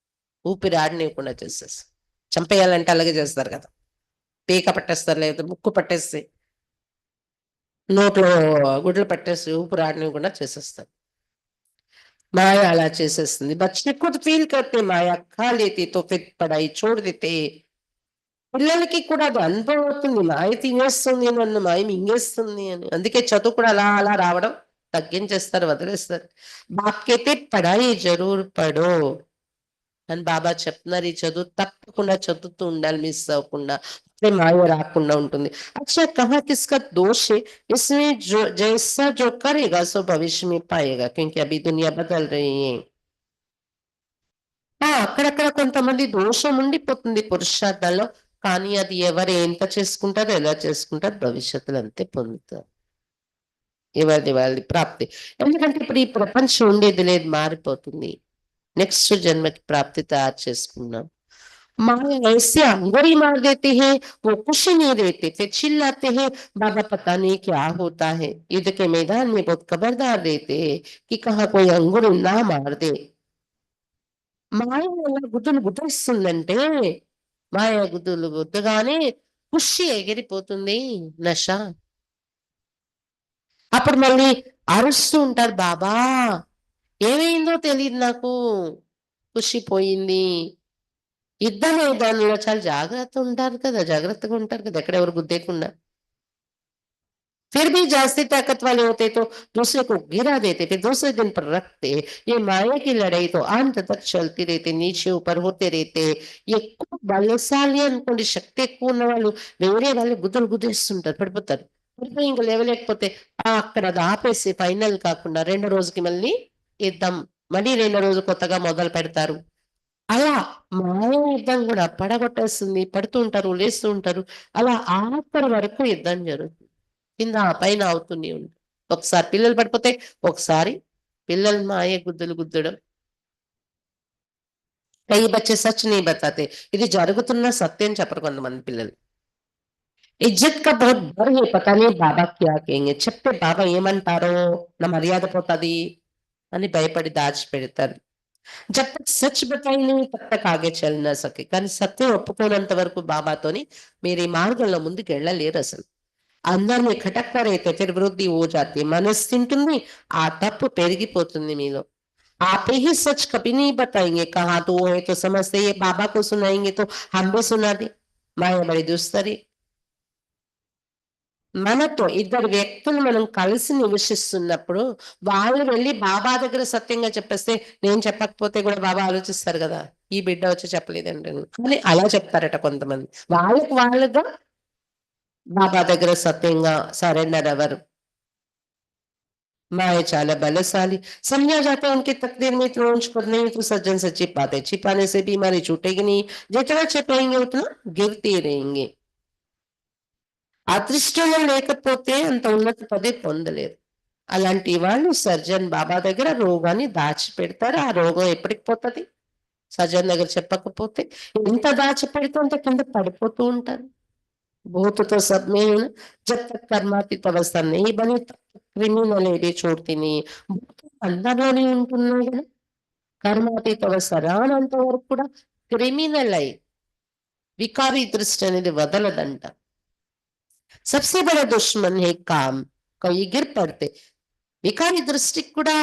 ఊపిరి ఆడనివ్వకుండా చేసేస్తుంది. చంపేయాలంటే అలాగే చేస్తారు కదా. పీక పట్టేస్తారు, లేకపోతే ముక్కు పట్టేసి నోట్లో గుడ్లు పట్టేసి ఊపిరి ఆడనివ్వకుండా చేసేస్తారు. మాయ అలా చేసేస్తుంది. బच्चे खुद फील करते माया खा लेती तो फिर पढ़ाई छोड़ देते. పిల్లలకి కూడా అది అనుభవం అవుతుంది. మాయ తినేస్తుంది నన్ను, మాయ మింగేస్తుంది అని. అందుకే చదువు కూడా అలా అలా రావడం తగ్గించేస్తారు, వదిలేస్తారు. బాప్‌కైతే పడాయి జరూర్ పడో అని బాబా చెప్తున్నారు. ఈ చదువు తప్పకుండా చదువుతూ ఉండాలి మిస్ అవ్వకుండా. అప్పుడే మాయ రాకుండా ఉంటుంది. अच्छा कहाँ किसका दोष है? इसमें जो जैसा जो करेगा सो भविष्य में पाएगा क्योंकि अभी दुनिया बदल रही है. అక్కడక్కడ కొంతమంది దోషం ఉండిపోతుంది పురుషార్థాల్లో. కానీ అది ఎవరు ఎంత చేసుకుంటారో, ఎలా చేసుకుంటారో భవిష్యత్తులో అంతే పొందుతారు. ఎవరిది వాళ్ళది ప్రాప్తి. ఎందుకంటే ఇప్పుడు ఈ ప్రపంచం ఉండేది లేదు, మారిపోతుంది. నెక్స్ట్ జన్మకి ప్రాప్తి తయారు చేసుకున్నాం. माया ऐसे अंगूर ही मार देते हैं, वो कुछ ही नहीं देते, फिर चिल्लाते हैं बाबा पता नहीं क्या होता है. युद्ध के मैदान में बहुत खबरदार देते हैं कि कहाँ कोई अंगूर ना मार दे. మాయ ఎలా గుడ్డులు గుడ్డిస్తుందంటే, మాయ గుడ్డులు గుద్దగానే పుష్టి ఎగిరిపోతుంది నష. అప్పుడు మళ్ళీ అరుస్తూ ఉంటారు బాబా ఏమైందో తెలియదు నాకు, ఖుషి పోయింది. యుద్ధ మైదానంలో చాలా జాగ్రత్త ఉంటారు కదా, జాగ్రత్తగా ఉంటారు కదా, ఎక్కడెవరు గుద్దేయకుండా. फिर भी जास्ती ताकत वाले होते तो दूसरे को गिरा देते, फिर दूसरे दिन पर रखते. ये माया की लड़ाई तो अंत तक चलती रहती, नीचे ऊपर होते रहते. ఎక్కువ బలశాలి అనుకోండి, శక్తి ఎక్కువ ఉన్న వాళ్ళు వేరే వాళ్ళు గుద్దులు గుద్దేస్తుంటారు, పడిపోతారు. పడిపోయి ఇంక లేవలేకపోతే అక్కడ అది ఆపేసి ఫైనల్ కాకుండా రెండో రోజుకి మళ్ళీ యుద్ధం, మళ్ళీ రెండో రోజు కొత్తగా మొదలు పెడతారు. అలా మాయ యుద్ధం కూడా పడగొట్టేస్తుంది, పడుతూ ఉంటారు, లేస్తూ ఉంటారు. అలా ఆఖరి వరకు యుద్ధం జరుగుతుంది. కింద పైన అవుతూనే ఉంది. ఒకసారి పిల్లలు పడిపోతే, ఒకసారి పిల్లలు మాయ గుద్దులు గుద్దడం. కయి బచ్చే సచ్ నీ బతాతే, ఇది జరుగుతున్న సత్యం చెప్పరు కొంతమంది పిల్లలు. ఇజ్జత్ కా బహుత్ డర్ హై, పతా నీ బాబా క్యా కहेंगे, చెప్తే బాబా ఏమంటారో, నా మర్యాద పోతది అని భయపడి దాచిపెడతారు. जब तक सच बताई नहीं तब तक आगे चल ना सके. కానీ సత్యం ఒప్పుకోనంత వరకు బాబాతోని మీరు ఈ మార్గంలో ముందుకెళ్ళలేరు అసలు. అందరిని खटकता रहते फिर वृद्धि हो जाती है. మనసు తింటుంది, ఆ తప్పు పెరిగిపోతుంది మీలో. आप ही सच कभी नहीं बताएंगे, कहा तो वो है तो समझते ये बाबा को सुनाएंगे तो हम भी सुना दे. మాయ మరి దుస్తరి. మనతో ఇద్దరు వ్యక్తులు మనం కలిసి నివసిస్తున్నప్పుడు వాళ్ళు వెళ్ళి బాబా దగ్గర సత్యంగా చెప్పేస్తే, నేను చెప్పకపోతే కూడా బాబా ఆలోచిస్తారు కదా. ఈ బిడ్డ వచ్చి చెప్పలేదండి అని అలా చెప్తారట కొంతమంది. వాళ్ళకి వాళ్ళుగా బాబా దగ్గర సత్యంగా సరెండర్ అవ్వరు. माया चाला बलशाली समझा जाता है उनके तकदीर में त्रोंच पर नहीं तो सज्जन से छिपाते छिपाने से बीमारी छूटेगी नहीं जितना छिपाएंगे उतना गिरते रहेंगे అదృష్టం లేకపోతే అంత ఉన్నత పదవి పొందలేరు అలాంటి వాళ్ళు సర్జన్ బాబా దగ్గర రోగాన్ని దాచిపెడతారు ఆ రోగం ఎప్పటికి పోతుంది సర్జన్ దగ్గర చెప్పకపోతే ఎంత దాచిపెడితే అంత కింద పడిపోతూ ఉంటారు भूत तो सब में है ना जब तक कर्मातीत अवस्था नहीं बनी तब तक క్రిమినల్ ఏది చోటిని భూతం అందరిలోనే ఉంటున్నాయి కదా కర్మాతీత అవస్థ రానంత వరకు కూడా క్రిమినల్ అయి వికారీ దృష్టి అనేది వదలదంట सबसे बड़ा दुश्मन है काम कई गिर पड़ते వికారి దృష్టికి కూడా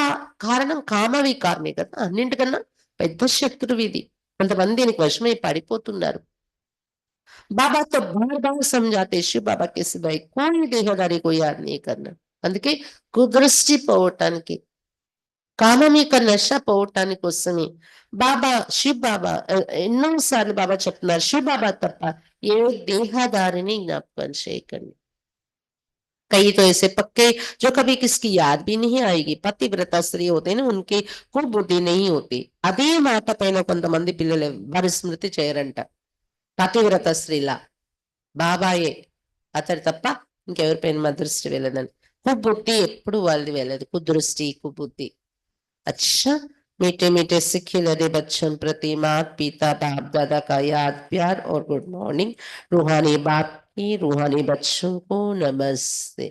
కారణం కామ వికారమే కదా అన్నింటికన్నా పెద్ద శత్రువు ఇది కొంతమంది దీనికి వశమై పడిపోతున్నారు बाबा तो बार बार समझाते शिव बाबा के सिवाय कोई देहदारी को याद नहीं करना అందుకే కుదృష్టి పోవటానికి కామమిక నశ పోవటానికి కోసమే బాబా శివ్ బాబా ఎన్నోసార్లు బాబా చెప్తున్నారు శివ్ బాబా తప్ప ఏ దేహదారిని జ్ఞాపకం చేయకండి कई तो ऐसे पक्के जो कभी किसकी याद भी नहीं आएगी పతివ్రత స్త్రీ होते ना उनकी को बुद्धि नहीं होती అదే మాట పైన కొంతమంది పిల్లలు వారి స్మృతి చేయరంట పతివ్రత స్త్రీలా బాబాయే అతడు తప్ప ఇంకెవరిపైన మా దృష్టి వెళ్ళదని కుబుద్ధి ఎప్పుడు వాళ్ళది వెళ్ళదు కుదృష్టి కుబుద్ధి अच्छा मीठे मीठे सिखे लदे बच्चों प्रति मात पिता बाप दादा का याद प्यार और गुड मॉर्निंग रूहानी बाप की रूहानी बच्चों को नमस्ते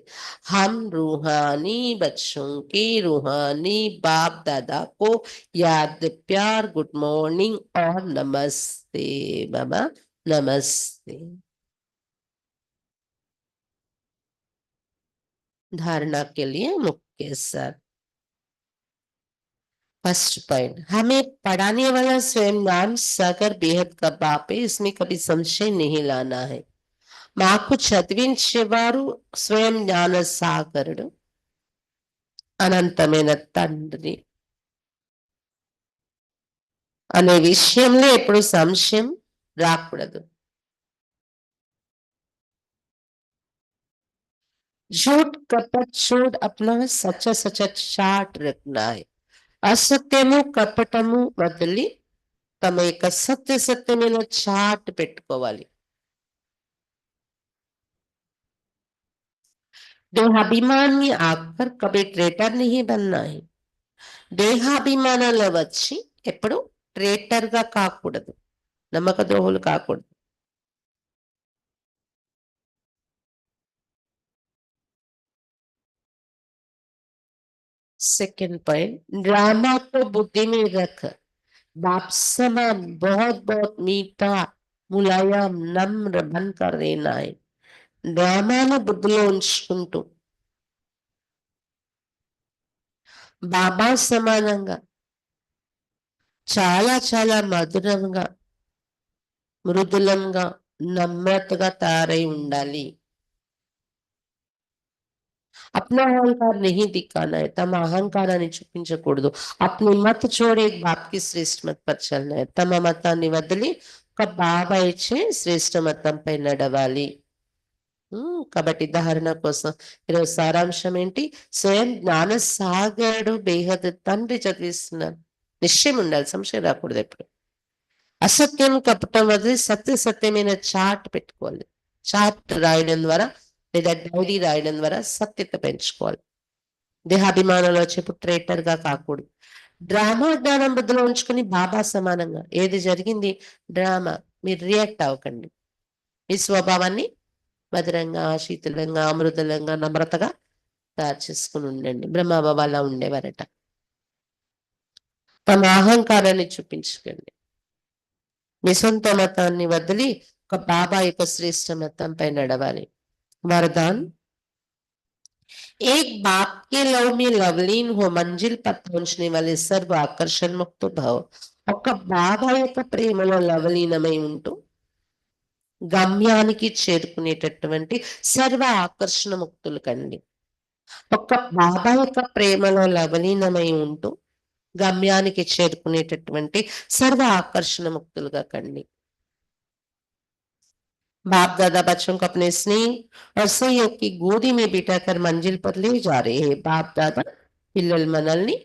हम रूहानी बच्चों की रूहानी बाप दादा को याद प्यार गुड मॉर्निंग और नमस्ते बाबा नमस्ते धारणा के लिए मुख्य सर फर्स्ट पॉइंट हमें पढ़ाने वाला स्वयं ज्ञान सागर बेहद का बाप है इसमें कभी संशय नहीं लाना है మాకు చదివించేవారు స్వయం జ్ఞాన సాగరుడు అనంతమైన తండ్రి అనే విషయంలో ఎప్పుడు సంశయం రాకూడదు झूठ कपट छोड़ अपना सच्चा सच्चा चाट रखना है అసత్యము కపటము వదిలి తమ యొక్క సత్యమైన చాట్ పెట్టుకోవాలి देहाभिमान में आकर कभी ट्रेटर नहीं बनना है దేహాభిమానంలో వచ్చి ఎప్పుడు ట్రేటర్ గా కాకూడదు నమ్మక ద్రోహులు కాకూడదు सेकंड पॉइंट ड्रामा को बुद्धि में रख बाप समान बहुत बहुत मीठा मुलायम नम्र बनकर रहना है డ్రామాను బుద్ధిలో ఉంచుకుంటూ బాబా సమానంగా చాలా చాలా మధురంగా మృదులంగా నమ్రతగా తయారై ఉండాలి अपना अहंकार नहीं दिखाना है तम అహంకారాన్ని చూపించకూడదు अपनी मत छोड़ एक बाप की श्रेष्ठ मत पर चलना है తమ మతాన్ని వదిలి ఒక బాబా ఇచ్చే శ్రేష్ఠ మతంపై నడవాలి కాబట్టి ధారణ కోసం ఈరోజు సారాంశం ఏంటి స్వయం జ్ఞాన సాగరుడు బేహద్ తండ్రి చదివిస్తున్నారు నిశ్చయం ఉండాలి సంశయం రాకూడదు ఎప్పుడు అసత్యం కపటం వదిలి సత్యమైన చాట్ పెట్టుకోవాలి చాట్ రాయడం ద్వారా లేదా డైరీ రాయడం ద్వారా సత్యత పెంచుకోవాలి దేహాభిమానంలో చెప్పు ట్రేటర్ గా కాకూడదు డ్రామా జ్ఞానం బుద్ధిలో ఉంచుకుని బాబా సమానంగా ఏది జరిగింది డ్రామా మీరు రియాక్ట్ అవ్వకండి మీ స్వభావాన్ని మధురంగా శీతలంగా అమృతలంగా నమ్రతగా తయారు చేసుకుని ఉండండి బ్రహ్మబాబా అలా ఉండేవారట తమ అహంకారాన్ని చూపించకండి మీ సొంత మతాన్ని వదిలి ఒక బాబా యొక్క శ్రేష్ఠ మతంపై నడవాలి वरदान एक बाप के लव में लवलीन हो मंजिल पर पहुंचने वाले सर्व आकर्षण मुक्त भाव ఒక బాబా యొక్క ప్రేమలో లవలీనమై ఉంటూ గమ్యానికి చేరుకునేటటువంటి సర్వ ఆకర్షణ ముక్తులు కండి ఒక బాబా యొక్క ప్రేమలో లవలీనమై ఉంటూ గమ్యానికి చేరుకునేటటువంటి సర్వ ఆకర్షణ ముక్తులుగా కండి. बाप दादा बच्चों को अपने स्नेह और सहयोग की गोदी में बिठाकर मंजिल पर ले जा रहे हैं. बाप दादा పిల్లలు మనల్ని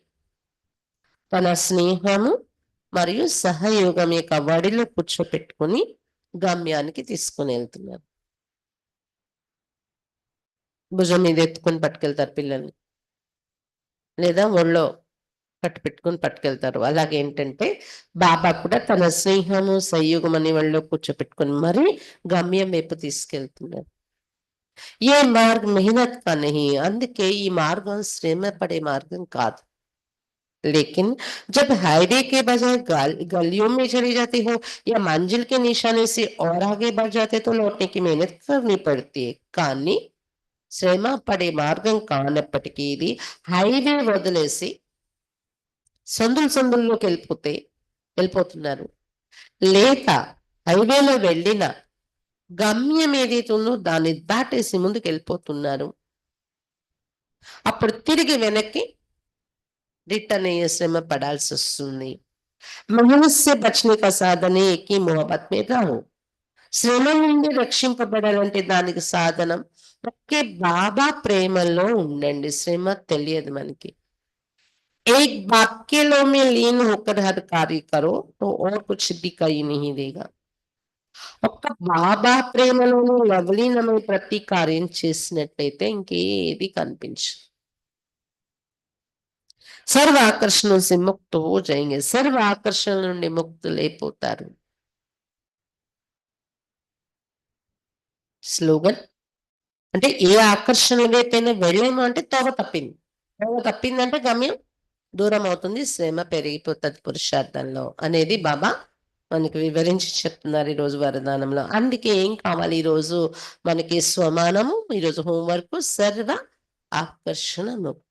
తన స్నేహము మరియు సహయోగం యొక్క వడిలో కూర్చోపెట్టుకుని గమ్యానికి తీసుకుని వెళ్తున్నారు. భుజం మీద ఎత్తుకొని పట్టుకెళ్తారు పిల్లల్ని, లేదా ఒళ్ళో పెట్టుకుని పట్టుకెళ్తారు. అలాగే ఏంటంటే బాబా కూడా తన స్నేహము సహయోగం అనే వాళ్ళలో కూర్చోపెట్టుకుని మరి గమ్యం వైపు తీసుకెళ్తున్నారు. ఏ మార్గ మెహనత్ కా నహీ, అందుకే ఈ మార్గం శ్రమ పడే మార్గం కాదు. लेकिन जब हाईवे के बजाय गलियों में चले जाते हो या मंजिल के निशाने से और आगे बढ़ जाते तो लौटने की मेहनत करनी पड़ती है. కానీ శ్రమ పడే మార్గం కానప్పటికీ ఇది హైవే వదిలేసి సందుల్లోకి వెళ్ళిపోతున్నారు. లేక హైవేలో వెళ్ళిన గమ్యం ఏదైతే ఉందో దాన్ని దాటేసి ముందుకు వెళ్ళిపోతున్నారు. అప్పుడు తిరిగి వెనక్కి रिटर्न अయ్యే శ్రమ పడాల్సి వస్తుంది. मेहनत से बचने का साधन है कि मोहब्बत में रहो. శ్రమ నుండి రక్షింపబడాలంటే దానికి సాధనం ఒకే బాబా ప్రేమలో ఉండండి. శ్రమ తెలియదు మనకి. एक वाक्यలో में लीन होकर हर कार्य करो तो और कुछ दिखाई नहीं देगा. ఒక్క బాబా ప్రేమలోనే లవలీనమై ప్రతి కార్యం చేసినట్లయితే ఇంకేది కనిపించదు. సర్వ ఆకర్షణ से मुक्त हो जाएंगे. సర్వ ఆకర్షణ నుండి ముక్తులైపోతారు. స్లోగన్ అంటే ఏ ఆకర్షణ వైపైనా వెళ్ళేమో అంటే తోవ తప్పిందంటే గమ్యం దూరం అవుతుంది, శ్రమ పెరిగిపోతుంది పురుషార్థంలో అనేది బాబా మనకి వివరించి చెప్తున్నారు ఈరోజు వరదానంలో. అందుకే ఏం కావాలి ఈరోజు మనకి స్వమానము, ఈరోజు హోంవర్క్ సర్వ ఆకర్షణ ముక్త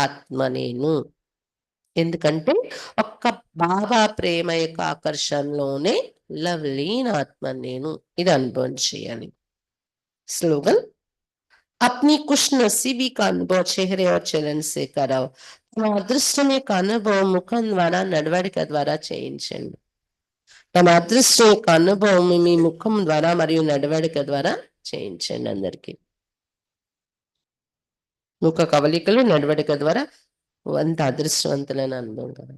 ఆత్మ నేను. ఎందుకంటే ఒక్క బాబా ప్రేమ యొక్క ఆకర్షణలోనే లవ్లీన్ ఆత్మ నేను. ఇది అనుభవం చేయాలి. स्लोगन अपनी खुश नसीबी का अनुभव चेहरे और चलन से कराओ. తమ అదృష్టం యొక్క అనుభవం ముఖం ద్వారా నడవడిక ద్వారా చేయించండి. తమ అదృష్టం యొక్క అనుభవం మీ ముఖం ద్వారా మరియు నడవడిక ద్వారా చేయించండి. అందరికీ ముఖ కవలికలు నడవడిక ద్వారా అంత అదృష్టవంతులైన అనుభవం కదా.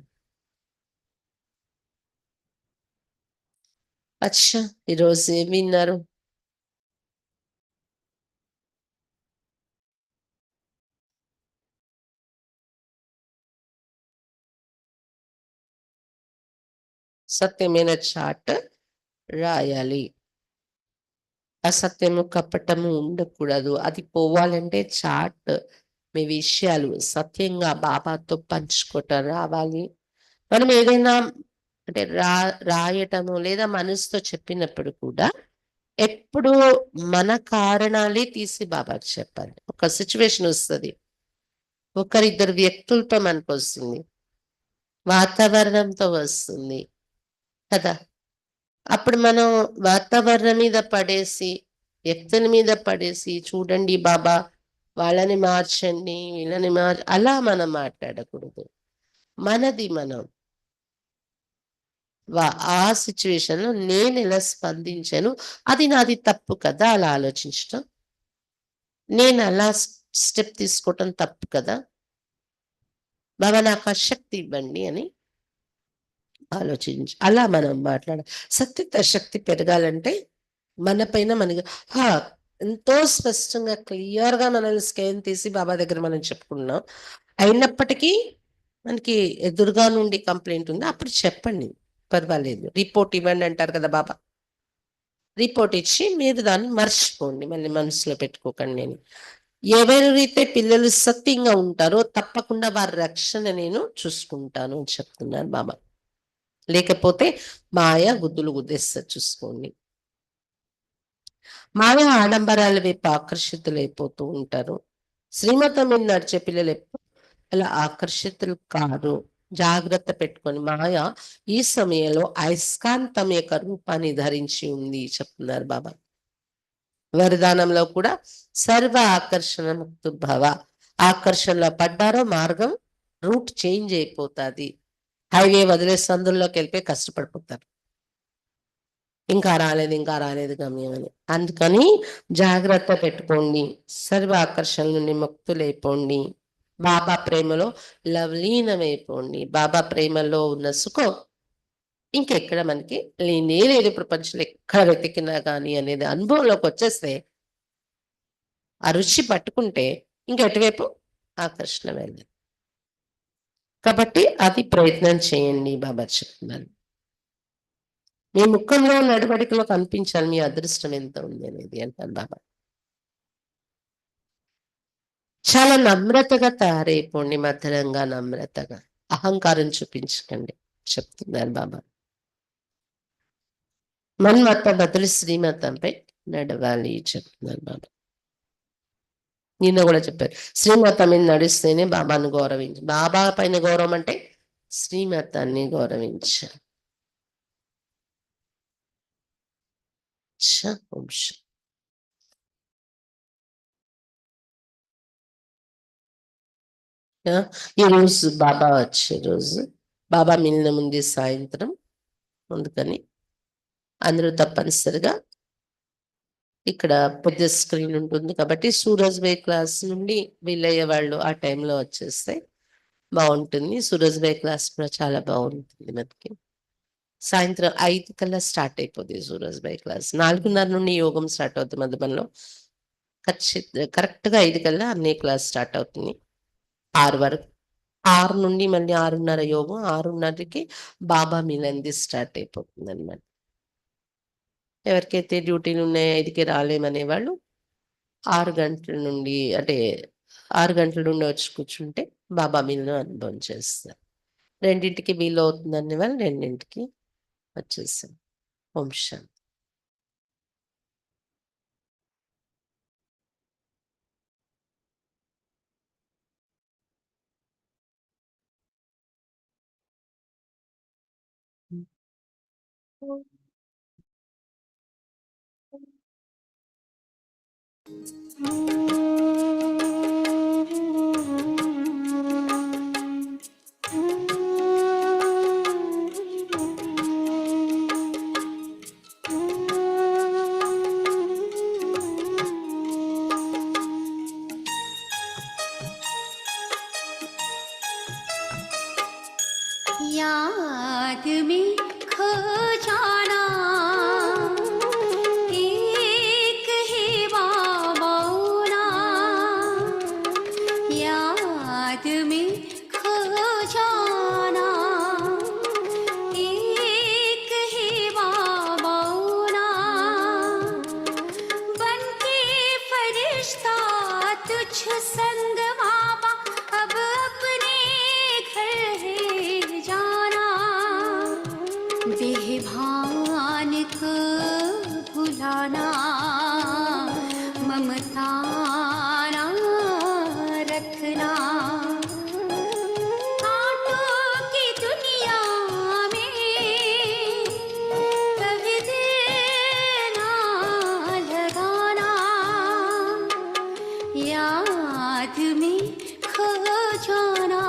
అచ్చా, ఈరోజు ఏం విన్నారు? సత్యమైన చాట్ రాయాలి. అసత్యము కపటము ఉండకూడదు. అది పోవాలంటే చాట్ మీ విషయాలు సత్యంగా బాబాతో పంచుకోవటం రావాలి. మనం ఏదైనా అంటే రాయటము లేదా మనసుతో చెప్పినప్పుడు కూడా ఎప్పుడు మన కారణాలే తీసి బాబాకి చెప్పాలి. ఒక సిచ్యువేషన్ వస్తుంది, ఒకరిద్దరు వ్యక్తులతో మనకు వస్తుంది, వాతావరణంతో వస్తుంది కదా. అప్పుడు మనం వాతావరణం మీద పడేసి వ్యక్తుల మీద పడేసి చూడండి బాబా వాళ్ళని మార్చండి వీళ్ళని అలా మనం మాట్లాడకూడదు. మనది మనం ఆ సిచ్యువేషన్ లో నేను ఎలా స్పందించాను, అది నాది తప్పు కదా అలా ఆలోచించటం, నేను అలా స్టెప్ తీసుకోవటం తప్పు కదా, బాబా నాకు ఆ శక్తి ఇవ్వండి అని ఆలోచించి అలా మనం మాట్లాడాలి. సత్యత శక్తి పెరగాలంటే మన పైన మనకి ఎంతో స్పష్టంగా క్లియర్ గా మనల్ని స్కాన్ తీసి బాబా దగ్గర మనం చెప్పుకున్నాం. అయినప్పటికీ మనకి ఎదురుగా నుండి కంప్లైంట్ ఉంది, అప్పుడు చెప్పండి, పర్వాలేదు, రిపోర్ట్ ఇవ్వండి అంటారు కదా బాబా. రిపోర్ట్ ఇచ్చి మీరు దాన్ని మర్చిపోండి, మళ్ళీ మనసులో పెట్టుకోకండి. నేను ఎవరైతే పిల్లలు సత్యంగా ఉంటారో తప్పకుండా వారి రక్షణ నేను చూసుకుంటాను అని చెప్తున్నారు బాబా. లేకపోతే మాయ గుద్దులు గుద్దేస్తారు, చూసుకోండి. మాయ ఆడంబరాల వైపు ఆకర్షితులైపోతూ ఉంటారు. శ్రీమతం మీద నడిచే పిల్లలు ఎప్పుడు అలా ఆకర్షితులు కాదు. జాగ్రత్త పెట్టుకొని, మాయ ఈ సమయంలో అయస్కాంతం యొక్క రూపాన్ని ధరించి ఉంది చెప్తున్నారు బాబా. వరదానంలో కూడా సర్వ ఆకర్షణ ముక్త భవ. ఆకర్షణలో పడ్డారో మార్గం రూట్ చేంజ్ అయిపోతుంది. హైవే వదిలేసి సందుల్లోకి వెళ్ళిపోయి కష్టపడిపోతారు. ఇంకా రాలేదు గమ్యం అని. అందుకని జాగ్రత్త పెట్టుకోండి. సర్వ ఆకర్షణల నుండి ముక్తులైపోండి. బాబా ప్రేమలో లవలీనమైపోండి. బాబా ప్రేమలో ఉన్న సుఖం ఇంకెక్కడ మనకి లేనే లేదు. ప్రపంచంలో ఎక్కడ వెతికినా కానీ అనేది అనుభవంలోకి వచ్చేస్తే, ఆ రుచి పట్టుకుంటే ఇంకెటువైపు ఆకర్షణ వెళ్ళదు. కాబట్టి అది ప్రయత్నం చేయండి బాబా చెప్తున్నారు. మీ ముఖంలో నడవడికలో కనిపించాలి మీ అదృష్టం ఎంత ఉంది అనేది అంటాను బాబా. చాలా నమ్రతగా తయారైపోండి. మధురంగా, నమ్రతగా. అహంకారం చూపించకండి చెప్తున్నారు బాబా. మన్మత బదులు శ్రీమతంపై నడవాలి చెప్తున్నారు బాబా. నిన్న కూడా చెప్పారు, శ్రీమతం మీద నడిస్తేనే బాబాను గౌరవించు. బాబా పైన గౌరవం అంటే శ్రీమతాన్ని గౌరవించాలి. ఈ రోజు బాబా వచ్చే రోజు, బాబా మిలిన ముందు సాయంత్రం, అందుకని అందరూ తప్పనిసరిగా ఇక్కడ పెద్ద స్క్రీన్ ఉంటుంది కాబట్టి సూరజ్భాయ్ క్లాస్ నుండి వీళ్ళయ్యే వాళ్ళు ఆ టైంలో వచ్చేస్తే బాగుంటుంది. సూరజ్భాయ్ క్లాస్ కూడా చాలా బాగుంటుంది. మనకి సాయంత్రం 5 కల్లా స్టార్ట్ అయిపోతుంది సూరజ్భాయ్ క్లాస్. 4:30 నుండి యోగం స్టార్ట్ అవుతుంది మధుబన్లో. కరెక్ట్గా 5 కల్లా అన్ని క్లాస్ స్టార్ట్ అవుతుంది. 6 వరకు, 6 నుండి మళ్ళీ 6:30 యోగం, 6:30కి బాబా మిలంది స్టార్ట్ అయిపోతుంది అనమాట. ఎవరికైతే డ్యూటీలు ఉన్నాయో 5కి రాలేమనే వాళ్ళు 6 గంటల నుండి, అంటే 6 గంటల నుండి వచ్చి కూర్చుంటే బాబా మిల్ను అనుభవం చేస్తారు. 2ంటికి వీలు అవుతుందనే వాళ్ళు 2ంటికి వచ్చేసాం. ఓం శాంతి. याद में खो जाना एक ही बाबा, याद में खो जाना एक ही बाबा, बन के फरिश्ता तुझ संग बाबा अब अपने घर है जाना। बेभान को भुलाना, ममता ना रखना, कांटों की दुनिया में कभी दिल ना लगाना। याद में खो जाना